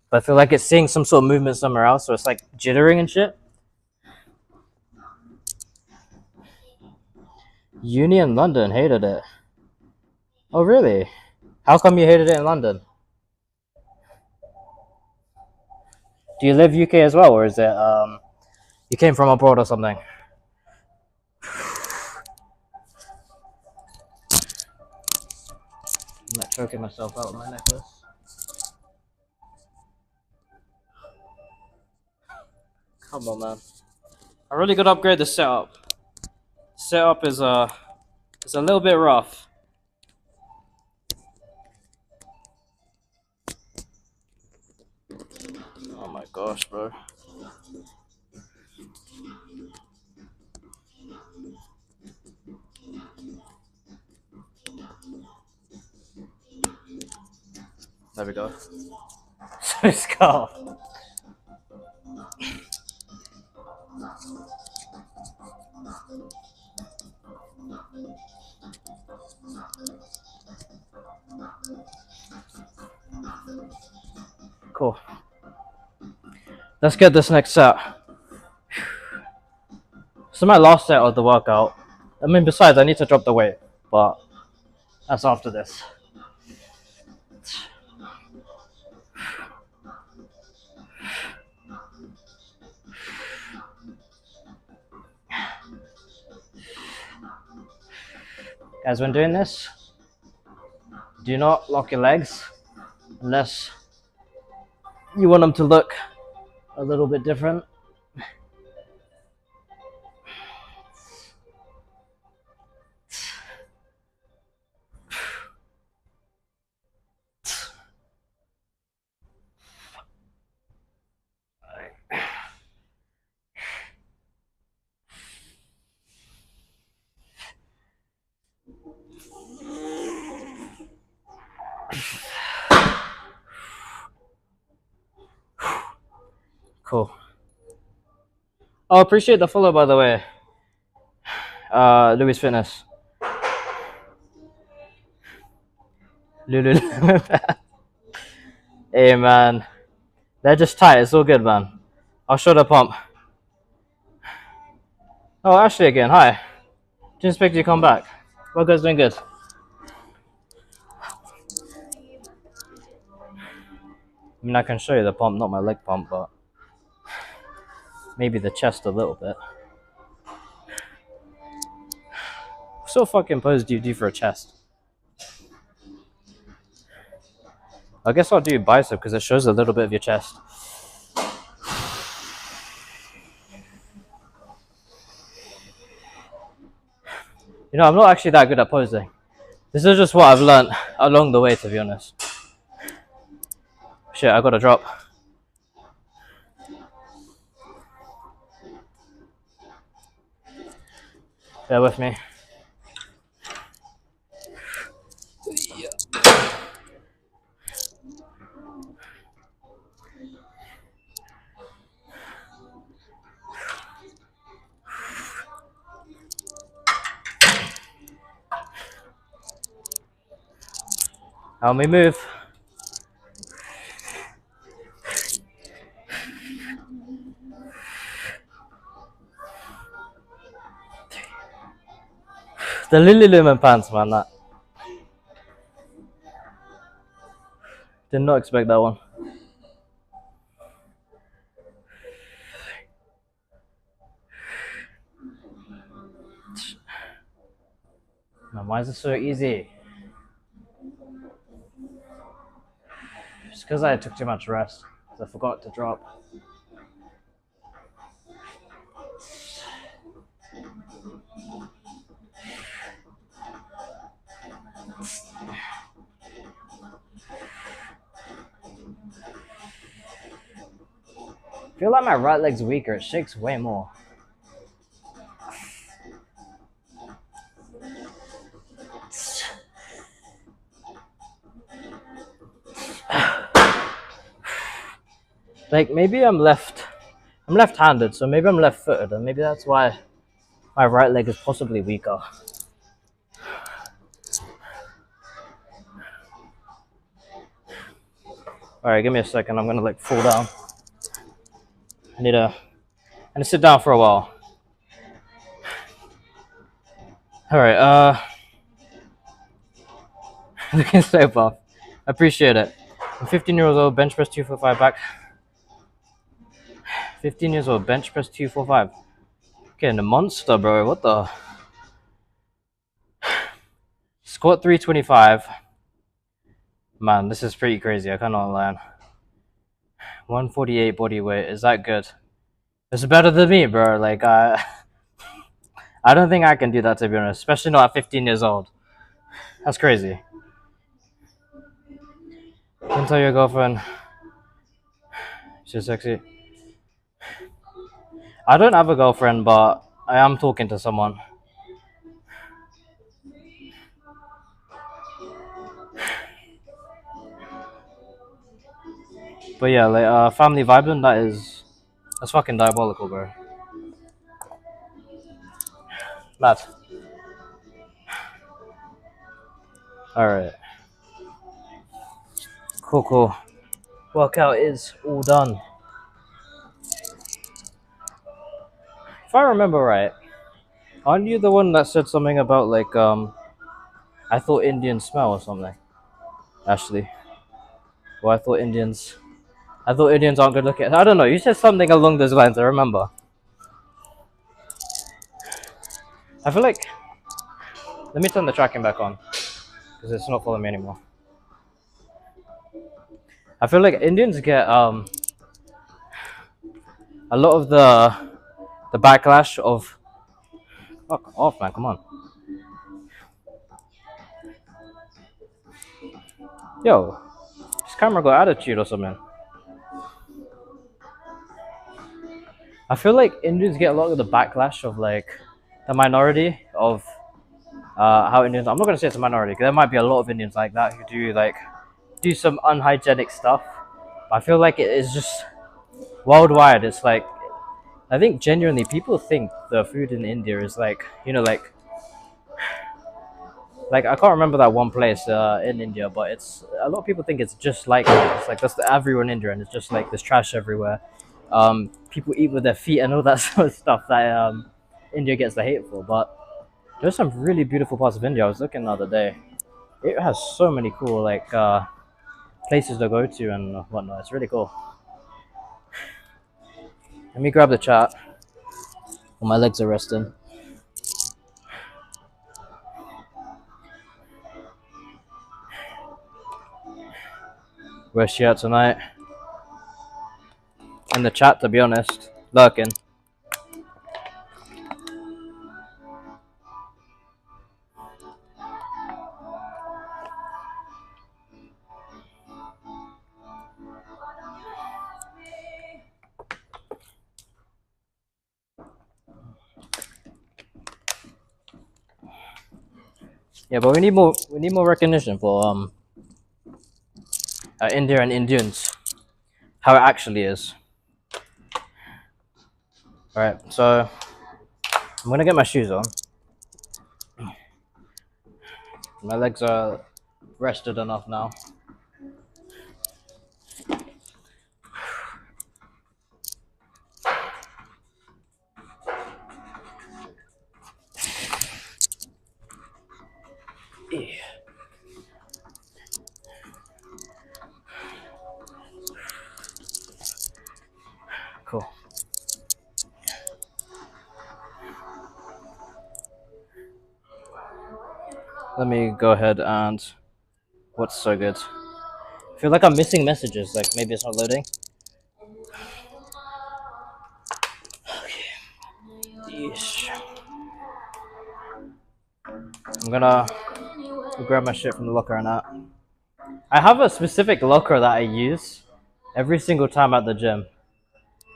but I feel like it's seeing some sort of movement somewhere else, so it's like jittering and shit. Uni in London, hated it. Oh really? How come you hated it in London? Do you live UK as well, or is it you came from abroad or something? I'm like choking myself out with my necklace. Come on, man. I really gotta upgrade the setup. Setup is it's a little bit rough. Oh my gosh, bro. There we go. So scarf. Cool. Let's get this next set. So my last set of the workout. I mean, besides, I need to drop the weight, but that's after this. Guys, when doing this, do not lock your legs unless you want them to look a little bit different. Cool. Oh, appreciate the follow, by the way. Louis Fitness. Lululemon. Hey, man. They're just tight. It's all good, man. I'll show the pump. Oh, Ashley again. Hi. Didn't expect you to come back. What guys doing good? I mean, I can show you the pump, not my leg pump, but maybe the chest a little bit. What sort of fucking pose do you do for a chest? I guess I'll do bicep because it shows a little bit of your chest. You know, I'm not actually that good at posing. This is just what I've learned along the way, to be honest. Shit, I gotta drop. Bear with me. Help me move. The Lululemon pants, man. That did not expect that one. Man, why is it so easy? It's because I took too much rest. I forgot to drop. I feel like my right leg's weaker. It shakes way more. Like maybe I'm left-handed, so maybe I'm left-footed, and maybe that's why my right leg is possibly weaker. Alright, give me a second. I'm gonna like fall down. I need to sit down for a while. Alright, looking so buff. I appreciate it. I'm 15 years old, bench press 245 back. 15 years old, bench press 245. Okay, the monster, bro. What the? Squat 325. Man, this is pretty crazy. I cannot lie. 148 body weight. Is that good? It's better than me, bro. Like, I don't think I can do that, to be honest. Especially not at 15 years old. That's crazy. Don't tell your girlfriend she's sexy. I don't have a girlfriend, but I am talking to someone. But yeah, like family vibing, that's fucking diabolical, bro. Mad. Alright. Cool. Workout is all done. If I remember right, aren't you the one that said something about like I thought Indians smell or something? Ashley. Well, I thought Indians aren't good looking. I don't know. You said something along those lines. I remember. I feel like. Let me turn the tracking back on because it's not following me anymore. I feel like Indians get a lot of the backlash of. Fuck off, man! Come on. Yo, this camera got attitude or something. I feel like Indians get a lot of the backlash of like the minority of how Indians. I'm not gonna say it's a minority because there might be a lot of Indians like that who do some unhygienic stuff. I feel like it is just worldwide. It's like I think genuinely people think the food in India is like like I can't remember that one place in India, but it's a lot of people think it's just like that. It's like that's everyone in India, and it's just like there's trash everywhere. People eat with their feet and all that sort of stuff that India gets the hate for. But there's some really beautiful parts of India. I was looking the other day. It has so many cool like places to go to and whatnot. It's really cool. Let me grab the chat while my legs are resting. Where's she at tonight? In the chat, to be honest. Lurking. Yeah, but we need more recognition for India and Indians. How it actually is. Alright, so I'm gonna get my shoes on. My legs are rested enough now. cool. Let me go ahead and what's so good? I feel like I'm missing messages. Like maybe it's not loading. Yeesh. I'm gonna grab my shit from the locker and that. I have a specific locker that I use every single time at the gym.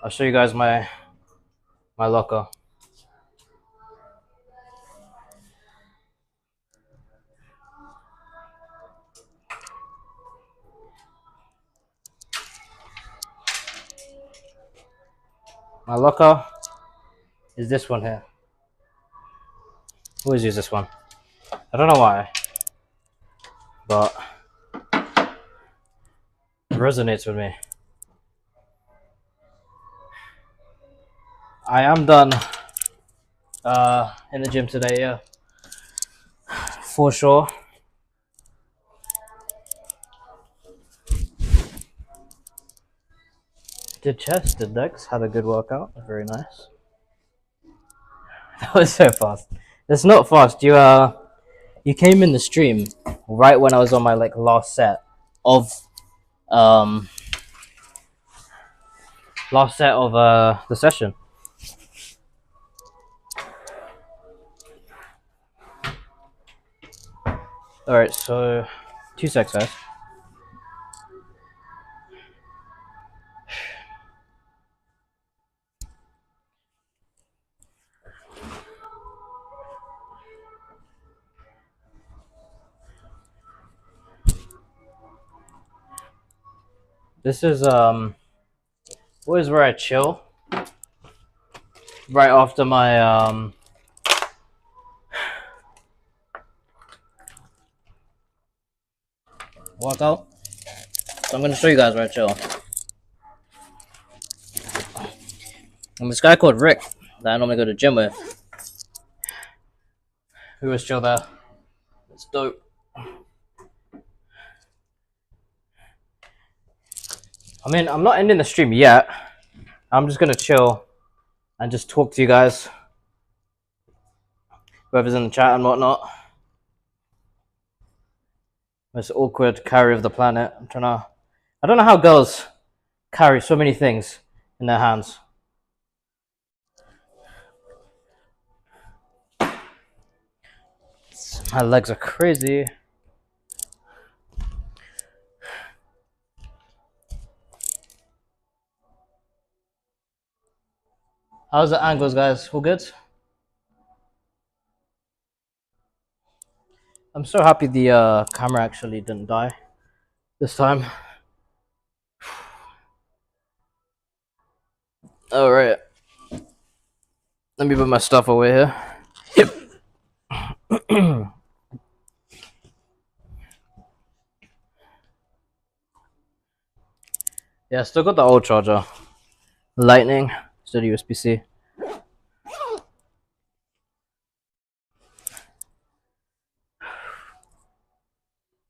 I'll show you guys my locker. My locker is this one here. Always use this one. I don't know why, but it resonates with me. I am done in the gym today, yeah. For sure. Did chest, did legs, had a good workout. Very nice. That was so fast. It's not fast. You came in the stream right when I was on my like last set of um the session. All right, so 2 secs, guys. This is always where I chill right after my workout. So I'm gonna show you guys where I chill. And this guy called Rick that I normally go to gym with, who was chill there. It's dope. I mean, I'm not ending the stream yet. I'm just gonna chill and just talk to you guys, whoever's in the chat and whatnot. This awkward carry of the planet. I don't know how girls carry so many things in their hands. My legs are crazy. How's the angles, guys? All good? I'm so happy the camera actually didn't die this time. All right. Let me put my stuff away here. Yeah, still got the old charger. Lightning, instead of USB-C.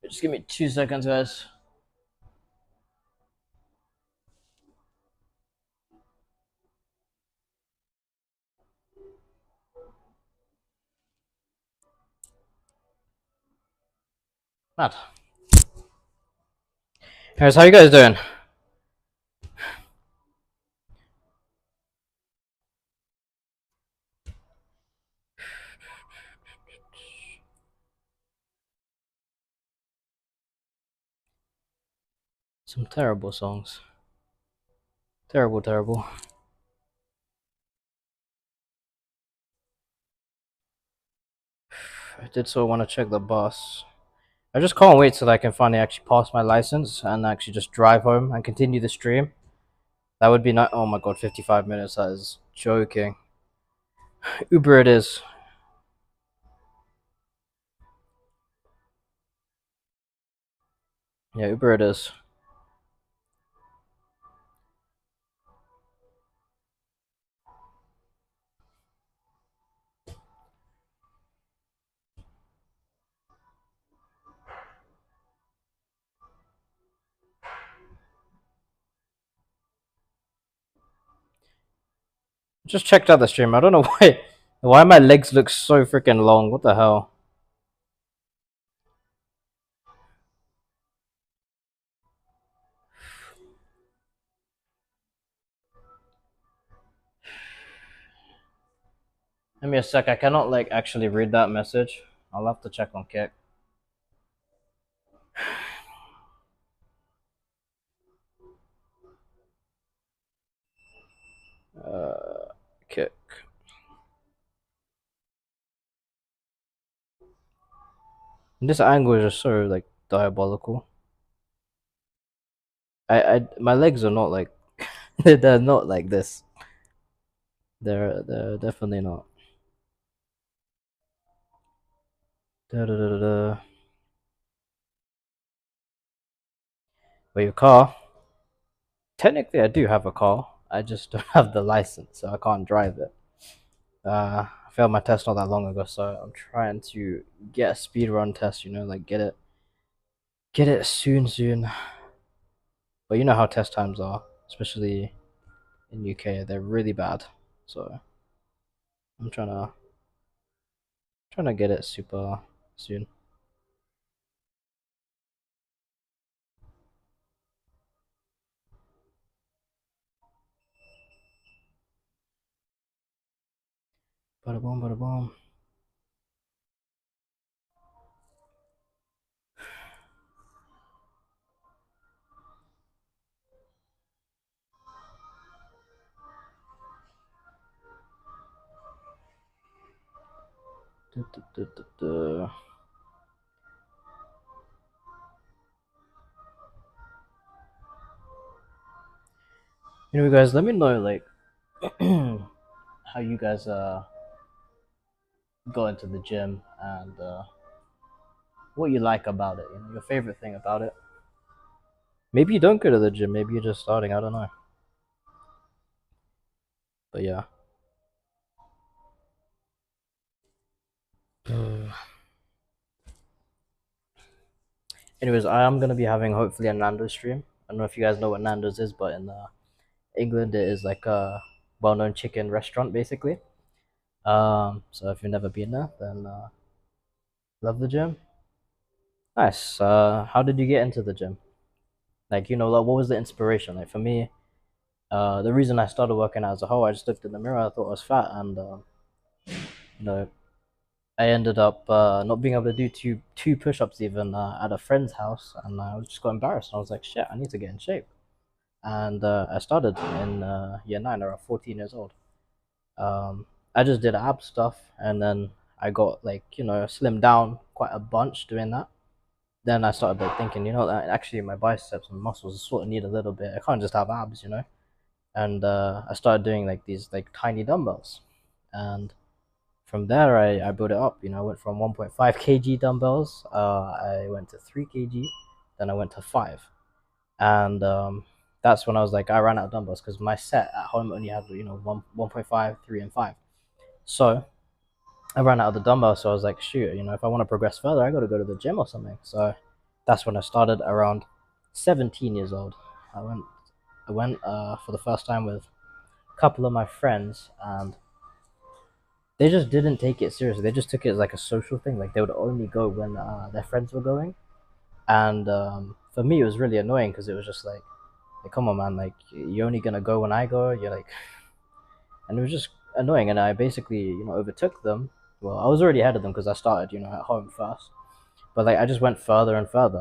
Just give me 2 seconds, guys. Matt. Guys, how you guys doing? Some terrible songs. Terrible, terrible. I did so want to check the bus. I just can't wait till I can finally actually pass my license and actually just drive home and continue the stream. That would be not. Oh my god, 55 minutes. That is joking. Uber it is. Yeah, Uber it is. Just checked out the stream. I don't know why my legs look so freaking long. What the hell? Give me a sec. I cannot like actually read that message. I'll have to check on Kick. Kick. This angle is just so like diabolical. My legs are not like they're not like this. They're definitely not. Da, da, da, da, da. But your car? Technically, I do have a car. I just don't have the license, so I can't drive it. I failed my test not that long ago, so I'm trying to get a speed run test. You know, like get it soon. But you know how test times are, especially in UK. They're really bad. So I'm trying to get it super soon. Bada boom, bada boom. You guys, let me know like how you guys go into the gym and what you like about it. You know, your favorite thing about it. Maybe you don't go to the gym. Maybe you're just starting. I don't know. But yeah. Anyways, I am gonna be having hopefully a Nando's stream. I don't know if you guys know what Nando's is, but in England it is like a well-known chicken restaurant basically. So if you've never been there, then love the gym. Nice. How did you get into the gym? Like, you know, like what was the inspiration? Like for me, the reason I started working out as a whole, I just looked in the mirror, I thought I was fat, and you know, I ended up not being able to do two push-ups even at a friend's house, and I just got embarrassed. I was like, shit, I need to get in shape. And I started in year nine, around 14 years old. I just did ab stuff, and then I got like slimmed down quite a bunch doing that. Then I started like thinking, actually my biceps and muscles sort of need a little bit. I can't just have abs, And I started doing like these like tiny dumbbells, and from there I built it up. I went from 1.5 kg dumbbells. I went to 3 kg, then I went to 5, and that's when I was like I ran out of dumbbells because my set at home only had 1.5, 3, and 5. So I ran out of the dumbbells, so I was like, shoot, if I want to progress further, I got to go to the gym or something. So that's when I started around 17 years old. I went for the first time with a couple of my friends, and they just didn't take it seriously. They just took it as like a social thing. Like they would only go when their friends were going, and for me, it was really annoying because it was just like, come on, man, like you're only gonna go when I go. You're like, and it was just annoying. And I basically, overtook them. Well, I was already ahead of them because I started, at home first. But like I just went further and further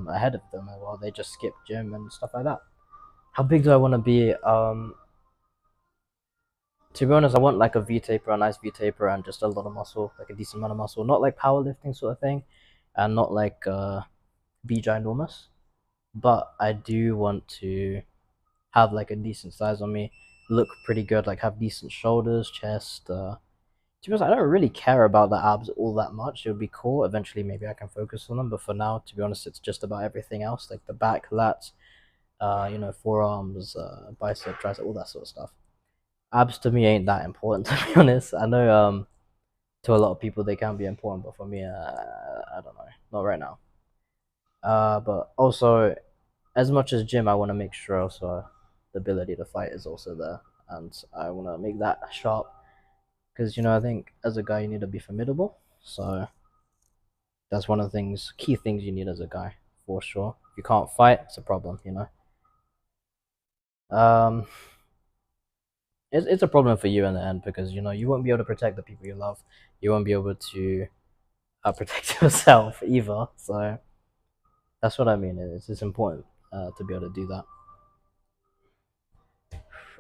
ahead of them while they just skipped gym and stuff like that. How big do I want to be? To be honest, I want like a V taper, a nice V taper, and just a lot of muscle, like a decent amount of muscle. Not like powerlifting sort of thing, and not like be ginormous. But I do want to have like a decent size on me, look pretty good, like have decent shoulders, chest. To be honest, I don't really care about the abs all that much. It would be cool. Eventually, maybe I can focus on them. But for now, to be honest, it's just about everything else, like the back, lats, forearms, bicep, tricep, all that sort of stuff. Abs to me ain't that important, to be honest. I know to a lot of people they can be important, but for me, I don't know, not right now. But also, as much as gym, I want to make sure also the ability to fight is also there. and I want to make that sharp because I think as a guy you need to be formidable. So that's one of the key things you need as a guy for sure. If you can't fight, it's a problem. Um, it's a problem for you in the end because you won't be able to protect the people you love. You won't be able to protect yourself either. So that's what I mean. It's important to be able to do that.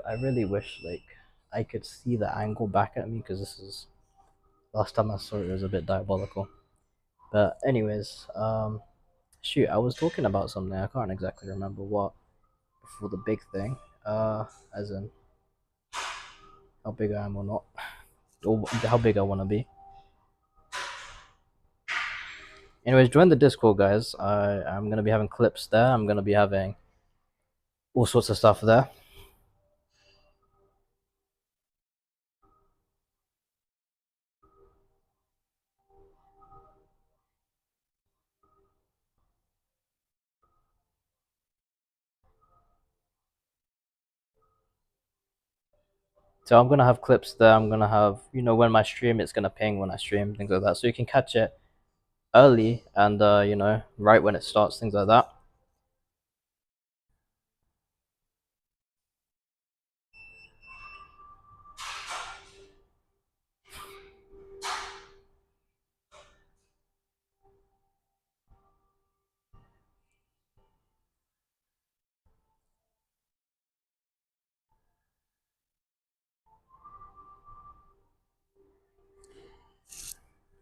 I really wish I could see the angle back at me because this is last time I saw it, it was a bit diabolical. But anyways, shoot, I was talking about something. I can't exactly remember what before the big thing. As in how big I am or not, or how big I want to be. Anyways, join the Discord, guys. I'm gonna be having clips there. I'm gonna be having all sorts of stuff there. So I'm gonna have clips there. I'm gonna have when my stream, it's gonna ping when I stream, things like that, so you can catch it early and right when it starts, things like that.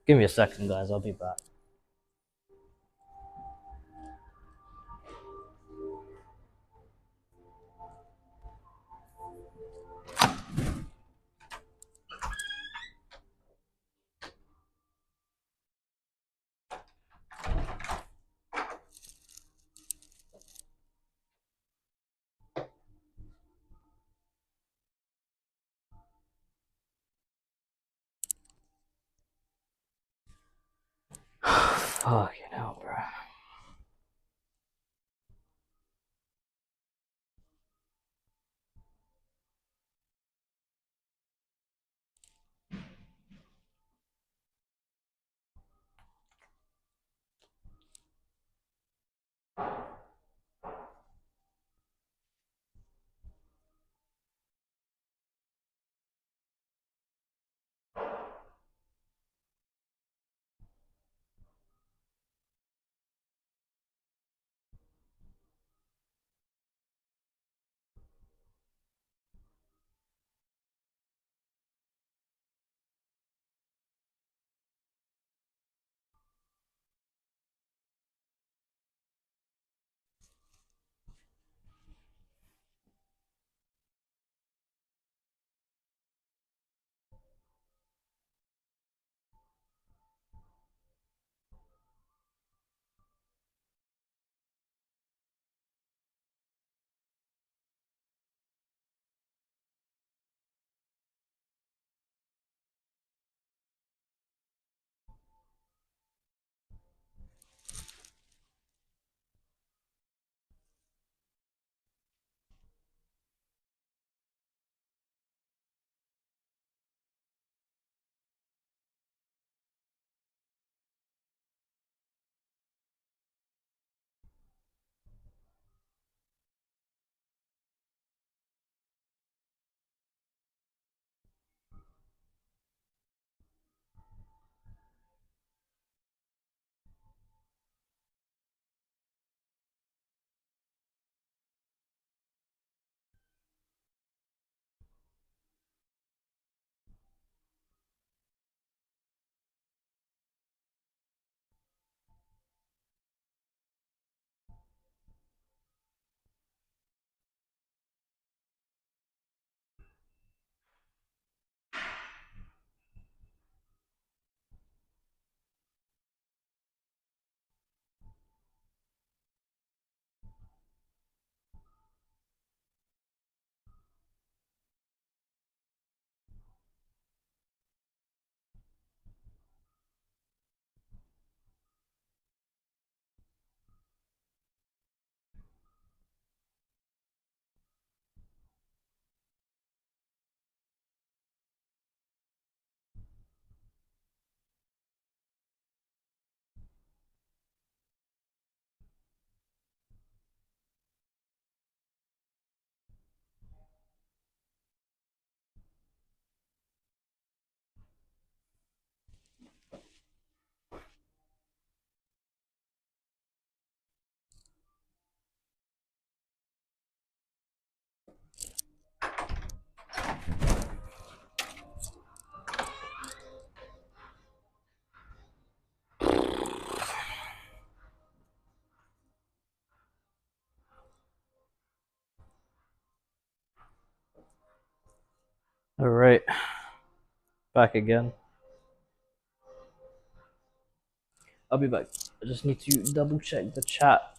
Give me a second, guys. I'll be back. Fucking hell, bro. All right, back again. I'll be back. I just need to double check the chat.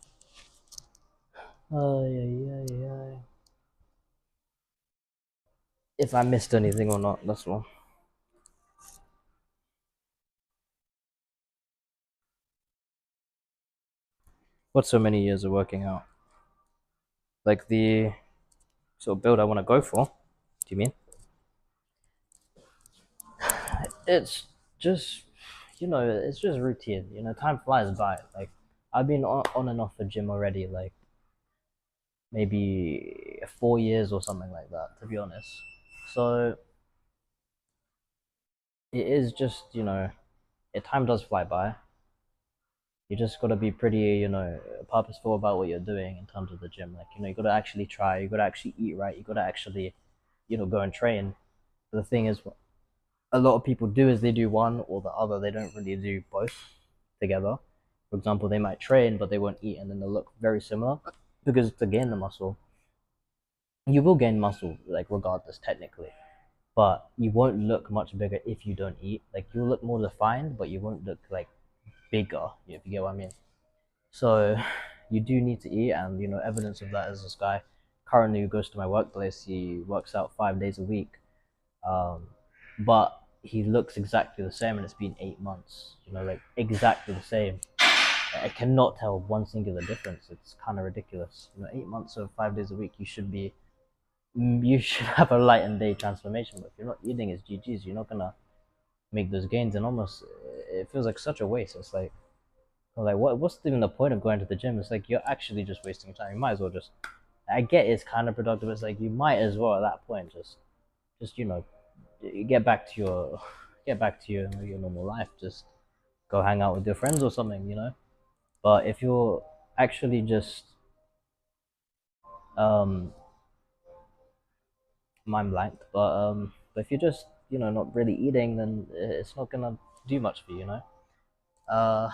If I missed anything or not, that's all. What's so many years of working out? Like the sort of build I want to go for? Do you mean? It's just, it's just routine. Time flies by. Like, I've been on and off the gym already, like maybe 4 years or something like that, to be honest. So it is just, time does fly by. You just gotta be pretty, purposeful about what you're doing in terms of the gym. Like, you gotta actually try, you gotta actually eat right, you gotta actually, go and train. But the thing is, a lot of people do is they do one or the other. They don't really do both together. For example, they might train, but they won't eat, and then they'll look very similar. Because to gain the muscle, you will gain muscle, like regardless, technically. But you won't look much bigger if you don't eat. Like you'll look more defined, but you won't look like bigger, if you get what I mean. So you do need to eat, and evidence of that is this guy currently who goes to my workplace. He works out 5 days a week, um, but he looks exactly the same, and it's been 8 months. Like exactly the same. I cannot tell one singular difference. It's kind of ridiculous. 8 months of 5 days a week, you should have a light and day transformation. But if you're not eating, it's GG's. You're not gonna make those gains, and almost it feels like such a waste. It's like what's even the point of going to the gym? It's like you're actually just wasting time. You might as well just. I get it's kind of productive. It's like you might as well at that point just get back to your normal life. Just go hang out with your friends or something. But if you're actually just um mind blanked, but if you're just not really eating, then it's not gonna do much for you. Uh,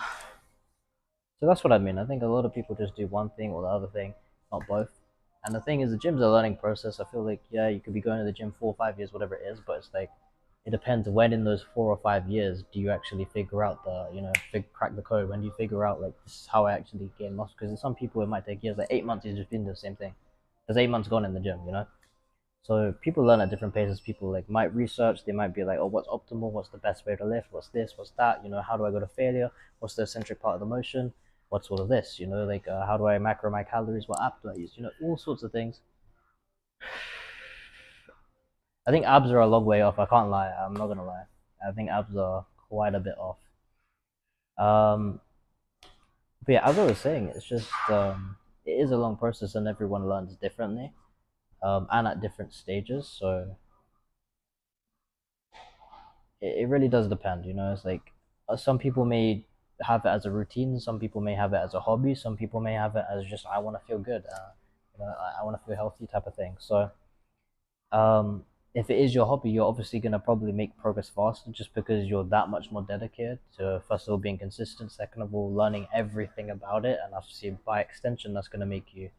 so that's what I mean. I think a lot of people just do one thing or the other thing, not both. And the thing is, the gym's a learning process. I feel like yeah, you could be going to the gym 4 or 5 years, whatever it is, but it's like it depends when in those 4 or 5 years do you actually figure out crack the code. When do you figure out like this is how I actually gain muscle? Because some people it might take years. Like 8 months, you've just been doing the same thing. There's 8 months gone in the gym. So people learn at different paces. People like might research. They might be like, oh, what's optimal? What's the best way to lift? What's this? What's that? How do I go to failure? What's the eccentric part of the motion? What's all of this? Like how do I macro my calories? What app do I use? All sorts of things. I think abs are a long way off. I can't lie. I'm not gonna lie. I think abs are quite a bit off. Um, but yeah, as I was saying, it's just it is a long process, and everyone learns differently, and at different stages. So it really does depend. It's like some people may have it as a routine, some people may have it as a hobby, some people may have it as just I want to feel good, I want to feel healthy type of thing. So um, if it is your hobby, you're obviously going to probably make progress faster just because you're that much more dedicated to, first of all, being consistent, second of all, learning everything about it, and obviously by extension that's going to make you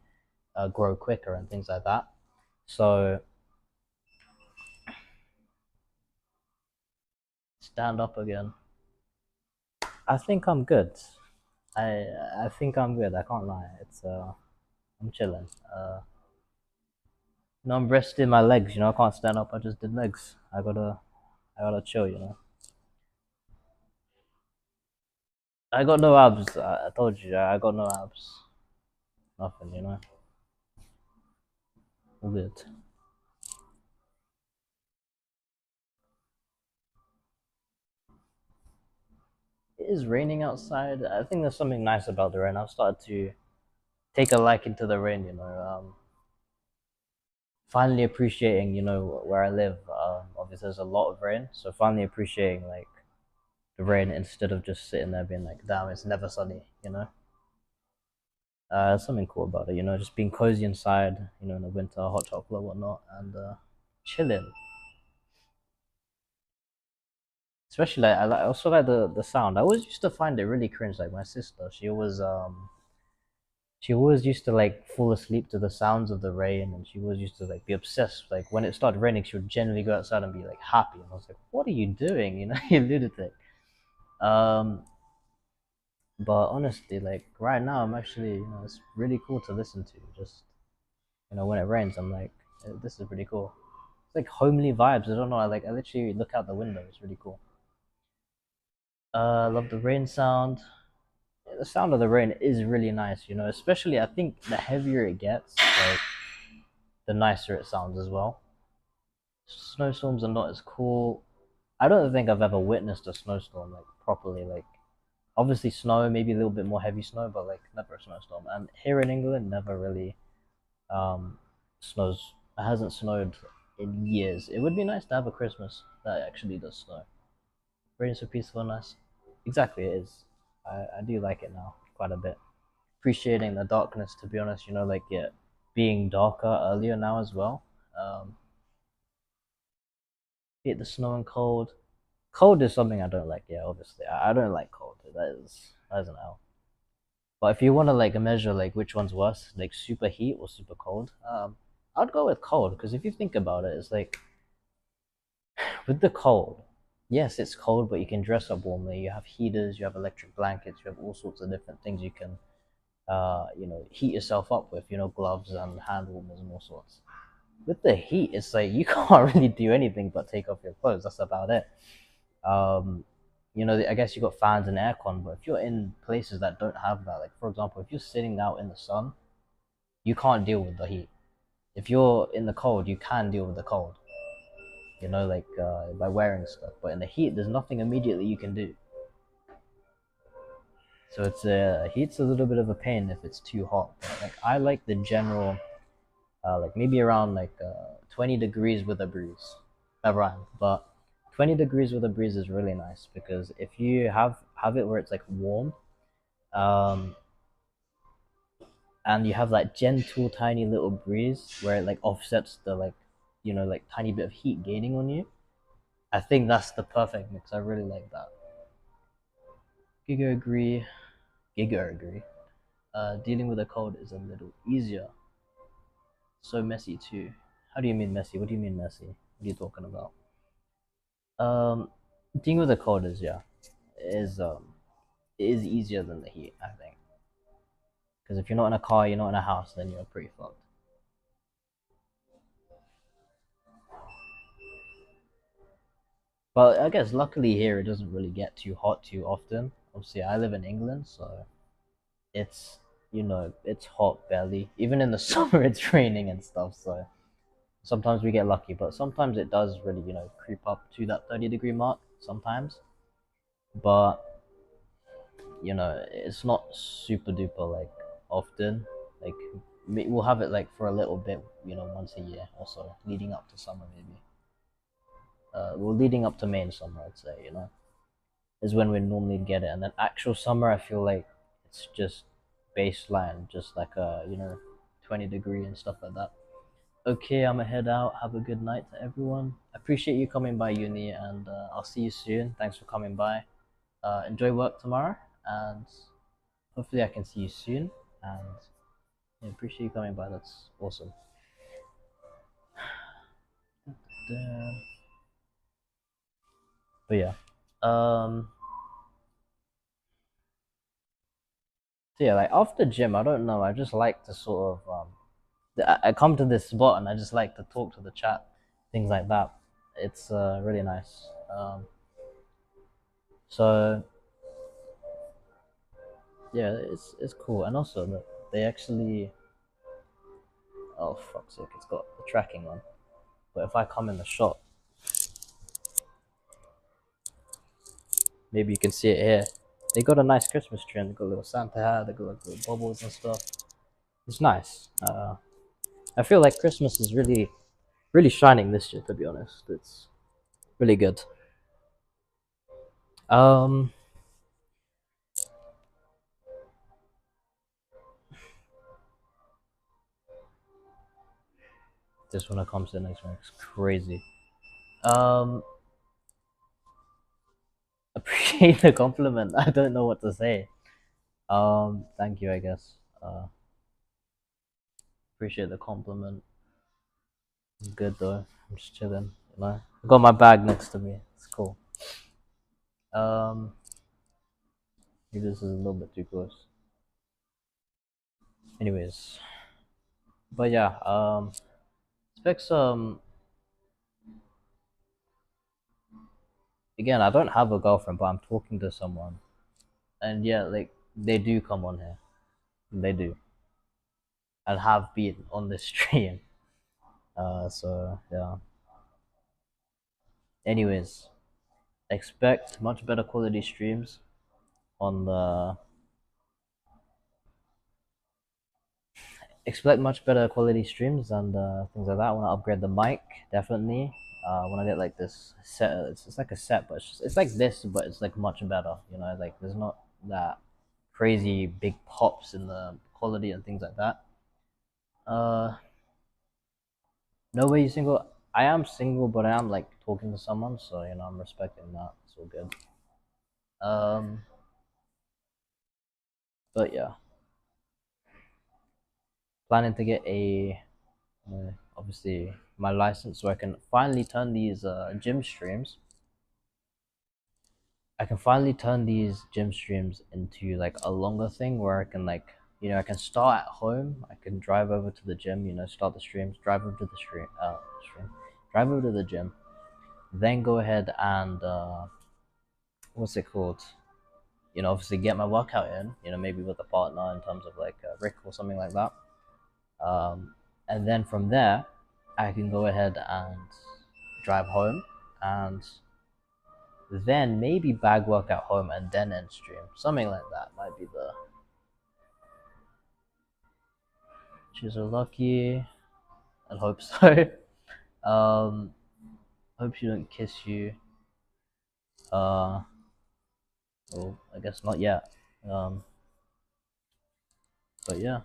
grow quicker and things like that. So stand up again. I think I'm good. I I think I'm good. I can't lie. I'm chilling. No, I'm resting my legs. I can't stand up. I just did legs. I gotta chill. I got no abs. I told you. I got no abs. Nothing. All good. It is raining outside. I think there's something nice about the rain. I've started to take a liking to the rain. Finally appreciating. Where I live. Obviously, there's a lot of rain, so finally appreciating like the rain instead of just sitting there being like, damn, it's never sunny. Something cool about it, just being cozy inside, in the winter, hot chocolate, whatnot, and chilling. Especially like I also like the sound. I always used to find it really cringe. Like my sister, she always used to like fall asleep to the sounds of the rain, and she always used to like be obsessed. Like when it started raining, she would generally go outside and be like happy. And I was like, "What are you doing? You know, you lunatic." Um, but honestly, like right now, I'm actually, it's really cool to listen to. Just when it rains, I'm like, this is pretty cool. It's like homely vibes. I don't know. I literally look out the window. It's really cool. I love the rain sound. Yeah, the sound of the rain is really nice. Especially I think the heavier it gets, like the nicer it sounds as well. Snowstorms are not as cool. I don't think I've ever witnessed a snowstorm like properly. Like obviously snow, maybe a little bit more heavy snow, but like never a snowstorm. And here in England, never really um, snows. It hasn't snowed in years. It would be nice to have a Christmas that actually does snow. Rain so peaceful and nice. Exactly, it is. I do like it now quite a bit. Appreciating the darkness, to be honest. Like it being darker earlier now as well. Um, hate the snow and cold. Cold is something I don't like. Yeah, obviously, I don't like cold. That is an L. But if you want to like measure like which one's worse, like super heat or super cold, I'd go with cold because if you think about it, it's like with the cold, yes, it's cold, but you can dress up warmly. You have heaters, you have electric blankets, you have all sorts of different things you can, heat yourself up with. Gloves and hand warmers and all sorts. With the heat, it's like you can't really do anything but take off your clothes. That's about it. Um, I guess you got fans and aircon, but if you're in places that don't have that, like for example, if you're sitting out in the sun, you can't deal with the heat. If you're in the cold, you can deal with the cold. Like by wearing stuff. But in the heat, there's nothing immediately you can do. So it's heat's a little bit of a pain if it's too hot. But, like I like the general, like maybe around like 20 degrees with a breeze. That rhymed, but 20 degrees with a breeze is really nice because if you have it where it's like warm, um, and you have that gentle tiny little breeze where it like offsets the like like tiny bit of heat gaining on you. I think that's the perfect mix. I really like that. Giga agree. Giga agree. Dealing with a cold is a little easier. So messy too. How do you mean messy? What do you mean messy? What are you talking about? Um, Dealing with a cold is, yeah, is it is easier than the heat, I think. Because if you're not in a car, you're not in a house, then you're pretty fucked. But I guess luckily here it doesn't really get too hot too often. Obviously, I live in England, so it's it's hot barely. Even in the summer, it's raining and stuff. So sometimes we get lucky, but sometimes it does really creep up to that 30-degree mark. Sometimes, but it's not super duper like often. Like we'll have it like for a little bit, once a year or so, leading up to summer maybe. Well, leading up to May and summer, I'd say, is when we normally get it, and then actual summer, I feel like it's just baseline, just like a 20-degree and stuff like that. Okay, I'm gonna head out. Have a good night to everyone. Appreciate you coming by uni, and I'll see you soon. Thanks for coming by. Enjoy work tomorrow, and hopefully I can see you soon. And yeah, appreciate you coming by. That's awesome. But yeah, um, so yeah, like after gym, I don't know. I just like to sort of I come to this spot and I just like to talk to the chat, things like that. It's really nice. So yeah, it's cool, and also look, they actually, oh fuck's sake, it's got the tracking on. But if I come in the shop, maybe you can see it here. They got a nice Christmas tree, and they got a little Santa hat. They got like little bubbles and stuff. It's nice. I feel like Christmas is really, really shining this year. To be honest, it's really good. Um, this one comes to the next one. It's crazy. Um, appreciate the compliment. I don't know what to say. Thank you, I guess. Appreciate the compliment. I'm good though. I'm just chilling. You know, I got my bag next to me. It's cool. Um, maybe this is a little bit too close. Anyways, but yeah. Specs. Again, I don't have a girlfriend, but I'm talking to someone, and yeah, like they do come on here. They do, and have been on the stream. So yeah. Anyways, expect much better quality streams on the expect much better quality streams and things like that. I want to upgrade the mic definitely. I want to get like this set. It's like a set, but it's like this, but it's like much better. You know, like there's not that crazy big pops in the quality and things like that. No way you single. I am single, but I am like talking to someone, so you know I'm respecting that. It's all good. Um, but yeah, planning to get a obviously my license so I can finally turn these gym streams. I can finally turn these gym streams into like a longer thing where I can like I can start at home. I can drive over to the gym. Start the streams, drive over to the drive over to the gym, then go ahead and what's it called? Obviously get my workout in. Maybe with a partner in terms of like Rick or something like that. And then from there, I can go ahead and drive home and then maybe bag work at home and then end stream. Something like that might be the. Choose a lucky. I hope so. Hope she don't kiss you. Well, I guess not yet. But yeah.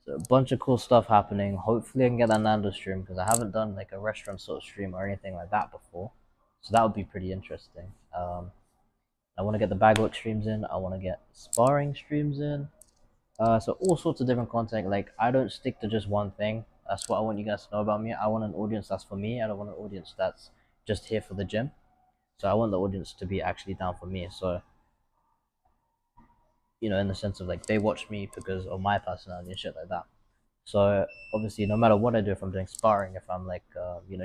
So a bunch of cool stuff happening. Hopefully I can get that Nando stream because I haven't done like a restaurant sort of stream or anything like that before. So that would be pretty interesting. I want to get the bagwork streams in. I want to get sparring streams in. So all sorts of different content. Like I don't stick to just one thing. That's what I want you guys to know about me. I want an audience that's for me. I don't want an audience that's just here for the gym. So I want the audience to be actually down for me. So in the sense of like they watch me because of my personality and shit like that. So obviously, no matter what I do, if I'm doing sparring, if I'm like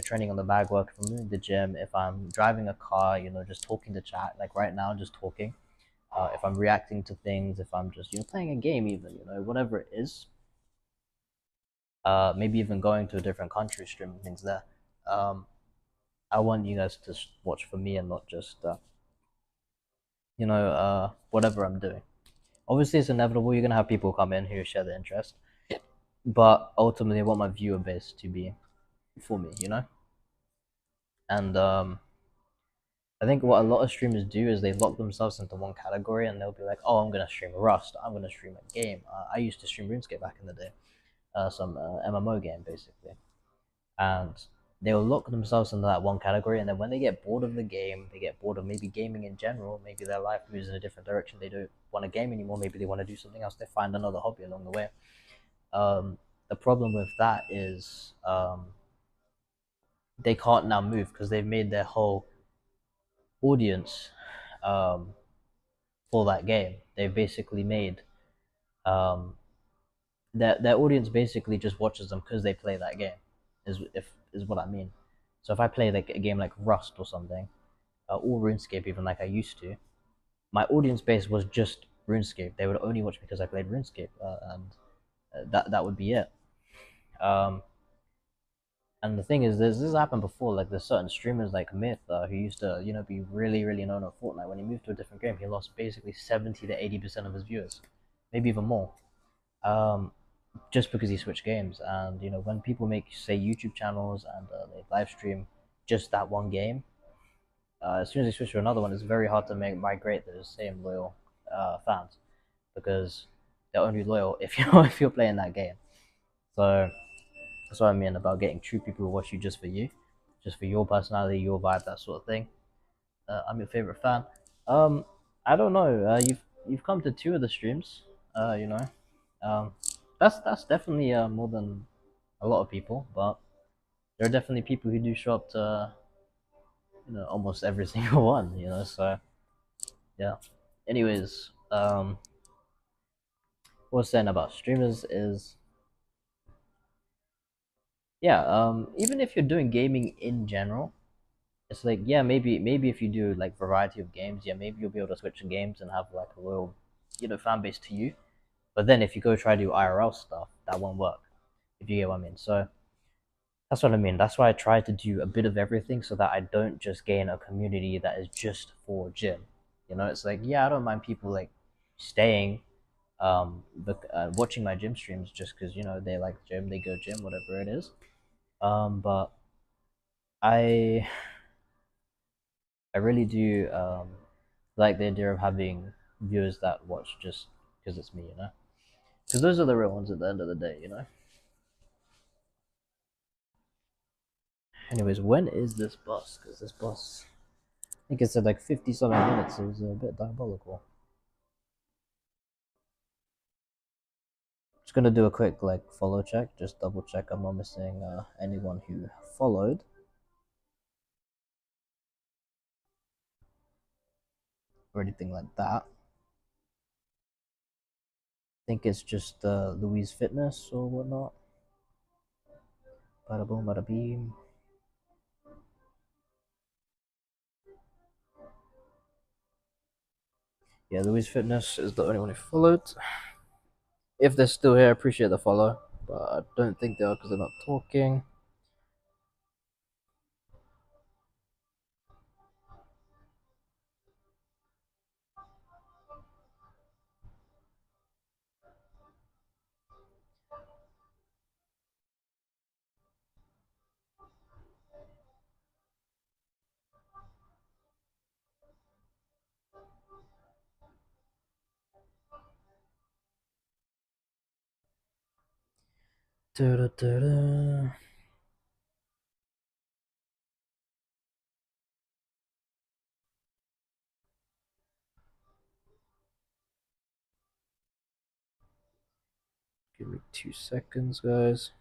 training on the bag work, if I'm doing the gym, if I'm driving a car, just talking to chat, like right now, just talking. If I'm reacting to things, if I'm just playing a game, even whatever it is. Maybe even going to a different country, streaming things there. I want you guys to watch for me and not just whatever I'm doing. Obviously, it's inevitable. You're gonna have people come in who share the interest, but ultimately, I want my viewer base to be for me, And I think what a lot of streamers do is they lock themselves into one category, and they'll be like, "Oh, I'm gonna stream Rust. I'm gonna stream a game. I used to stream RuneScape back in the day, some MMO game basically." And they'll lock themselves into that one category, and then when they get bored of the game, they get bored of maybe gaming in general, maybe their life moves in a different direction, they don't want to game anymore, maybe they want to do something else, they find another hobby along the way. The problem with that is they can't now move because they've made their whole audience for that game. They've basically made their audience basically just watches them because they play that game. Is what I mean. So if I play like a game like Rust or something, or RuneScape, even like I used to, my audience base was just RuneScape. They would only watch because I played RuneScape, and that would be it. And the thing is, this has happened before. Like there's certain streamers like Myth who used to be really known on Fortnite. When he moved to a different game, he lost basically 70 to 80% of his viewers, maybe even more. Just because he switched games. And when people make say YouTube channels and they live stream just that one game, as soon as they switch to another one, it's very hard to migrate those same loyal fans because they're only loyal if you're playing that game. So that's what I mean about getting true people who watch you just for you, just for your personality, your vibe, that sort of thing. I'm your favorite fan. I don't know. you've come to two of the streams. You know, um, that's definitely more than a lot of people, but there are definitely people who do show up to almost every single one. So yeah. Anyways, what I was saying about streamers is, yeah, even if you're doing gaming in general, it's like, yeah, maybe if you do like variety of games, yeah, maybe you'll be able to switch games and have like a loyal, fan base to you. But then if you go try to do IRL stuff, that won't work. If you get what I mean. So that's what I mean. That's why I try to do a bit of everything so that I don't just gain a community that is just for gym. It's like, yeah, I don't mind people like staying, but watching my gym streams just because they like gym, they go gym, whatever it is. But I I really do like the idea of having viewers that watch just because it's me. Because those are the real ones at the end of the day. Anyways, when is this bus? Because this bus, I think it said like 50 something minutes. It was a bit diabolical. Just gonna do a quick like follow check, just double check I'm not missing anyone who followed or anything like that. I think it's just Louise Fitness or whatnot. Bada boom, bada beam. Yeah, Louise Fitness is the only one who followed. If they're still here, I appreciate the follow, but I don't think they are because they're not talking. Da-da-da-da. Give me 2 seconds, guys.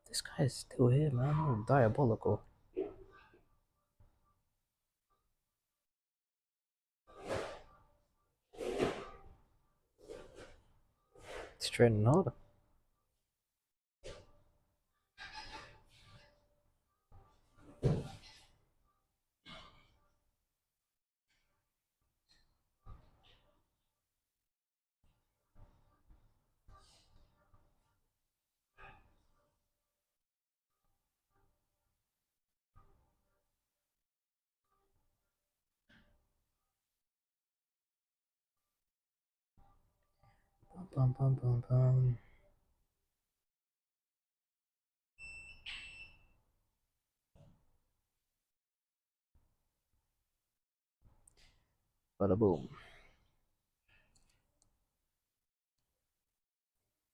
This guy is still here, man. Oh, diabolical. He's training hard. Bum, bum, bum, bum. Bada boom.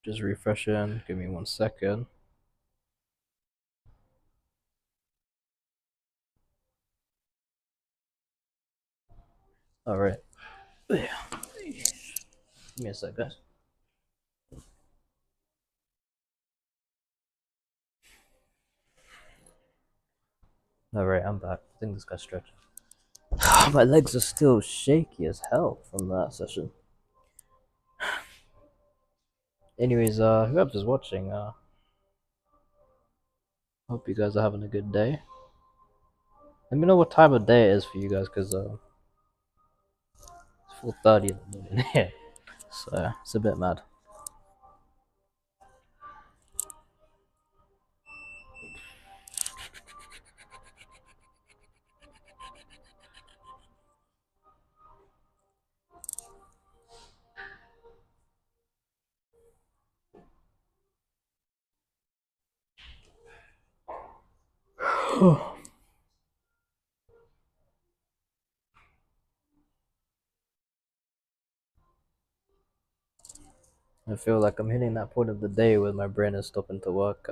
Just refreshing. Give me 1 second. All right. Give me a sec, guys. All right, I'm back. I think this guy's stretching. My legs are still shaky as hell from that session. Anyways, whoever's watching, hope you guys are having a good day. Let me know what time of day it is for you guys, cause it's 4:30 in the morning here, so it's a bit mad. I feel like I'm hitting that point of the day where my brain is stopping to work.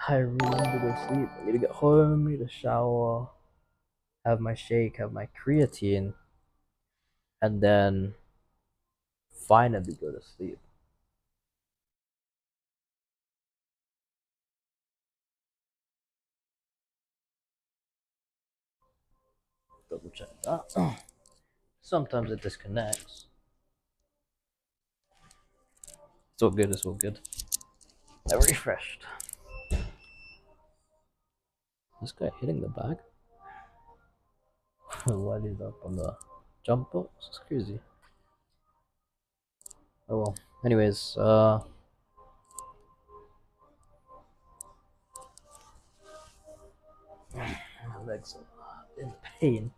I really need to go sleep. I need to get home, need to shower, have my shake, have my creatine, and then finally go to sleep. Double check that. Sometimes it disconnects. It's all good, it's all good. I'm refreshed. This guy hitting the bag? While he's up on the jump box? It's crazy. Oh well. Anyways, my legs are in pain.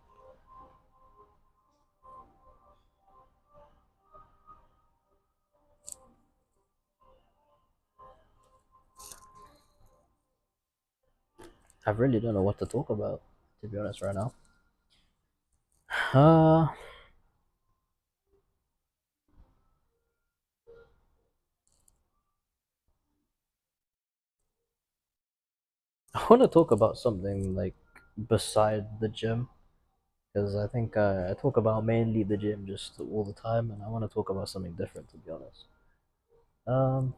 I really don't know what to talk about, to be honest, right now. Uh, I want to talk about something like beside the gym, because I think I talk about mainly the gym just all the time, and I want to talk about something different, to be honest. Um,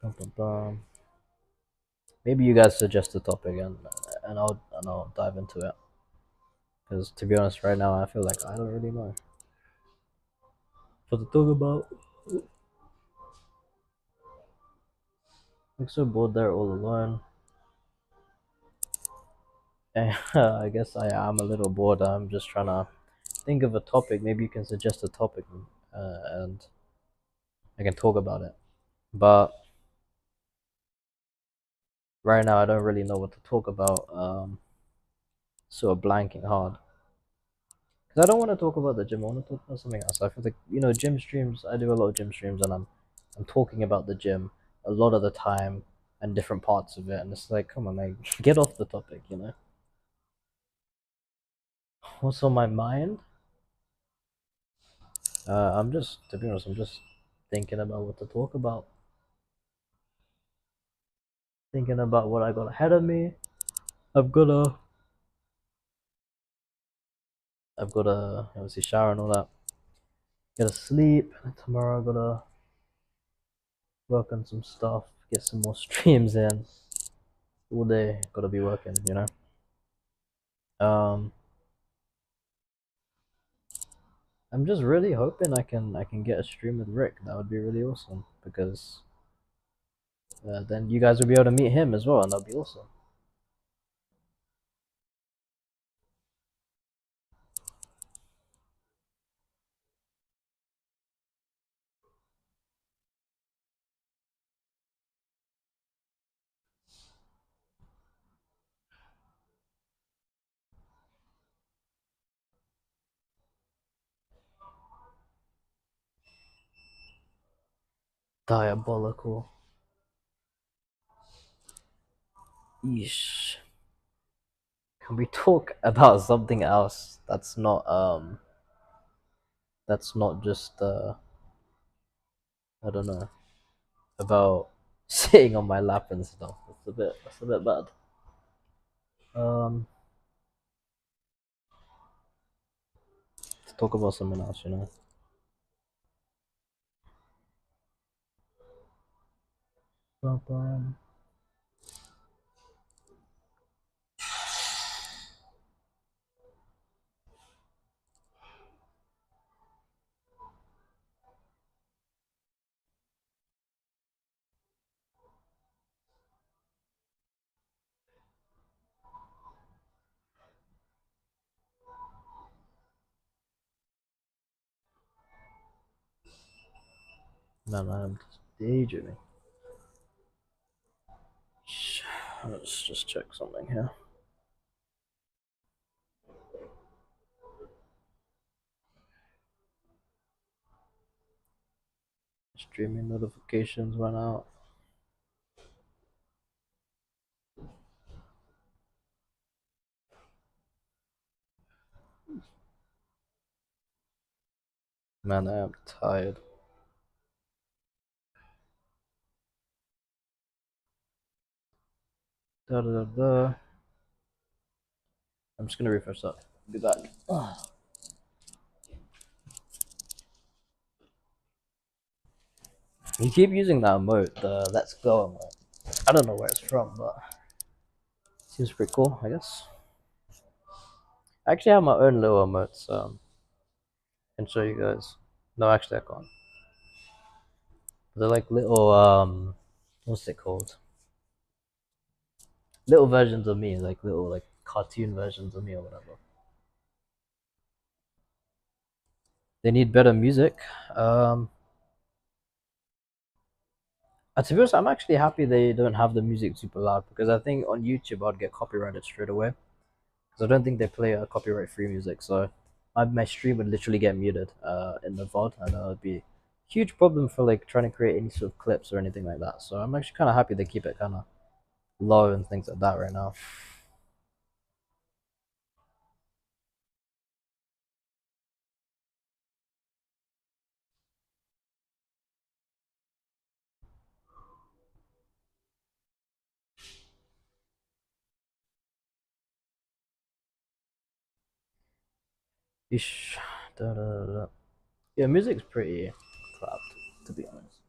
bum, bum, bum. Maybe you guys suggest a topic, and I'll dive into it. Because to be honest, right now I feel like I don't really know what to talk about. I'm so bored there all alone. And I guess I am a little bored. I'm just trying to think of a topic. Maybe you can suggest a topic, and I can talk about it. But right now I don't really know what to talk about. So blanking hard. Because I don't want to talk about the gym. I want to talk about something else. I feel like gym streams. I do a lot of gym streams, and I'm talking about the gym a lot of the time and different parts of it. And it's like, come on, like get off the topic. What's on my mind? I'm just, to be honest, I'm just thinking about what to talk about. Thinking about what I got ahead of me. I've got to, I've got to obviously shower and all that. Gotta sleep. And tomorrow I gotta work on some stuff. Get some more streams in. All day, gotta be working. Um, I'm just really hoping I can get a stream with Rick. That would be really awesome because then you guys will be able to meet him as well, and that'd be awesome. Diabolical. Yeesh. Can we talk about something else that's not just I don't know, about sitting on my lap and stuff. That's a bit bad. Um let's talk about something else. Bum. Man, I'm just daydreaming. Let's just check something here. Streaming notifications went out. Man, I am tired. Da da da da. I'm just gonna refresh that. Be back. You keep using that emote, the Let's Go emote. I don't know where it's from, but it seems pretty cool, I guess. I actually have my own little emotes. I can show you guys. No, actually, I can't. They're like little what's it called? Little versions of me, like little like cartoon versions of me or whatever. They need better music. To be honest, I'm actually happy they don't have the music super loud because I think on YouTube I'd get copyrighted straight away. Because I don't think they play copyright-free music, so my stream would literally get muted in the VOD, and that would be a huge problem for like trying to create any sort of clips or anything like that. So I'm actually kind of happy they keep it kind of low and things like that right now. Ish. Da, da, da. Yeah, music's pretty crap, to be honest.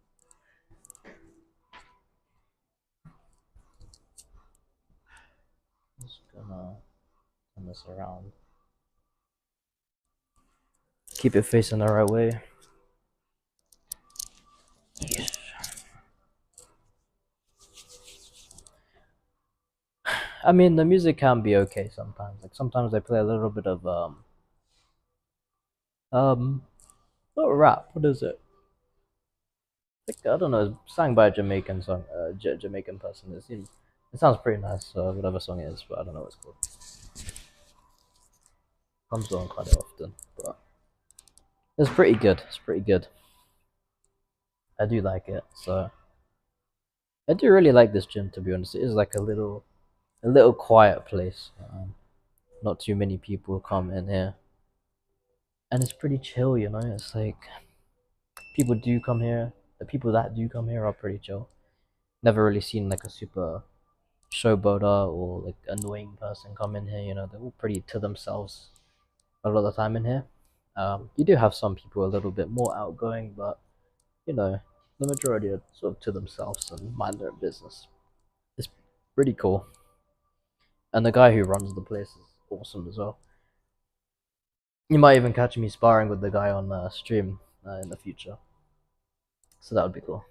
Just gonna turn this around. Keep it facing the right way. Yes. I mean, the music can be okay sometimes. Like sometimes they play a little bit of um not rap. What is it? Like I don't know, sang by a Jamaican song, Jamaican person. It sounds pretty nice. Whatever song it is, but I don't know what it's called. Comes on quite often, but it's pretty good. It's pretty good. I do like it. So I do really like this gym. To be honest, it is like a little quiet place. Not too many people come in here, and it's pretty chill. You know, it's like people do come here. The people that do come here are pretty chill. Never really seen like a super showboater or like annoying person come in here. You know, they're all pretty to themselves a lot of the time in here. You do have some people a little bit more outgoing, but you know, the majority are sort of to themselves and mind their business. It's pretty cool, and the guy who runs the place is awesome as well. You might even catch me sparring with the guy on stream in the future, so that would be cool.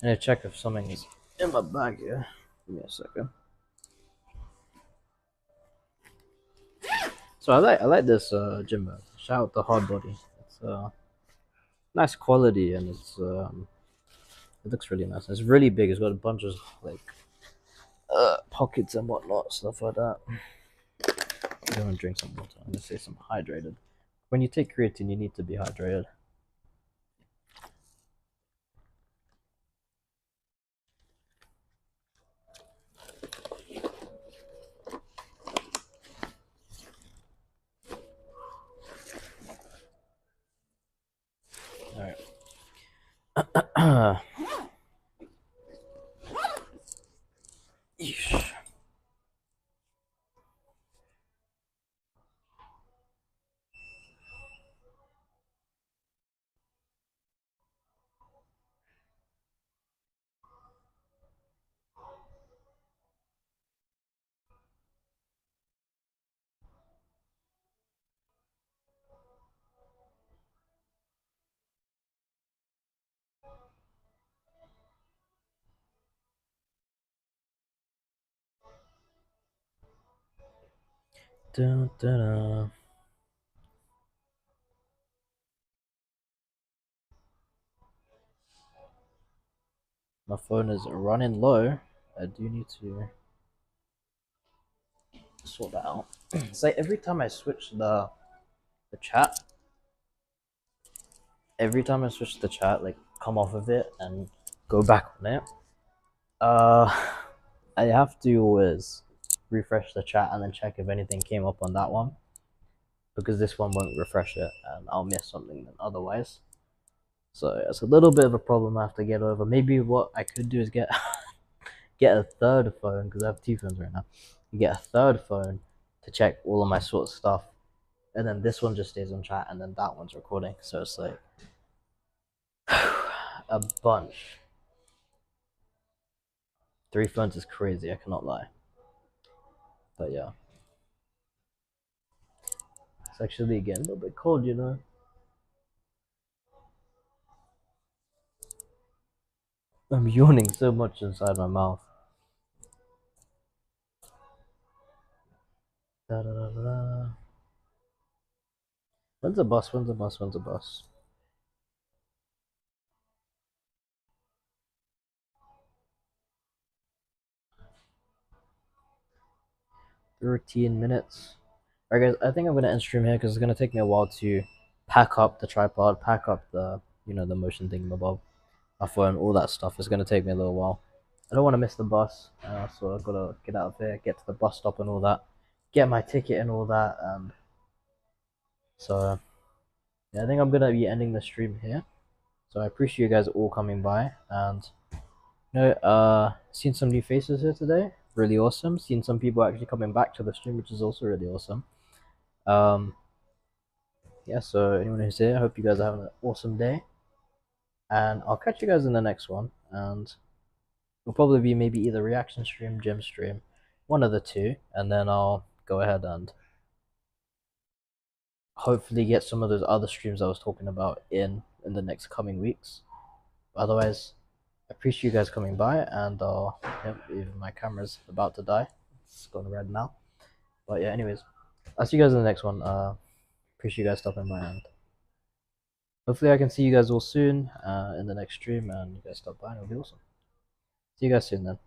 I'm gonna check if something is in my bag here. Give me a second. So I like this gym bag. Shout out to Hard Body. It's nice quality and it looks really nice. It's really big. It's got a bunch of like pockets and whatnot, stuff like that. I'm gonna drink some water. I'm gonna say some hydrated. When you take creatine, you need to be hydrated. All right. Yeesh. Dun, dun, dun. My phone is running low. I do need to sort that out. It's like every time I switch the chat, like come off of it and go back on it, uh, I have to always refresh the chat and then check if anything came up on that one, because this one won't refresh it and I'll miss something then otherwise. So it's a little bit of a problem I have to get over. Maybe what I could do is get get a third phone, because I have two phones right now. Get a third phone to check all of my sort of stuff, and then this one just stays on chat, and then that one's recording. So it's like a bunch. 3 phones is crazy, I cannot lie. But yeah, it's actually getting a little bit cold, you know. I'm yawning so much inside my mouth. Da, da, da, da. When's a bus? When's a bus? When's a bus? $13. Alright, guys, I think I'm gonna end stream here because it's gonna take me a while to pack up the tripod, pack up the the motion thingamabob, my phone, all that stuff. It's gonna take me a little while. I don't want to miss the bus, so I've got to get out of here, get to the bus stop and all that, get my ticket and all that. So yeah, I think I'm gonna be ending the stream here. So I appreciate you guys all coming by, and seen some new faces here today. Really awesome. Seen some people actually coming back to the stream, which is also really awesome. Yeah, so anyone who's here, I hope you guys are having an awesome day, and I'll catch you guys in the next one. And it'll probably be maybe either reaction stream, gem stream, one of the two, and then I'll go ahead and hopefully get some of those other streams I was talking about in the next coming weeks. Otherwise, I appreciate you guys coming by, and even my camera's about to die. It's gone red now. But yeah, anyways, I'll see you guys in the next one. Appreciate you guys stopping by, and hopefully I can see you guys all soon in the next stream, and you guys stop by and it'll be awesome. See you guys soon then.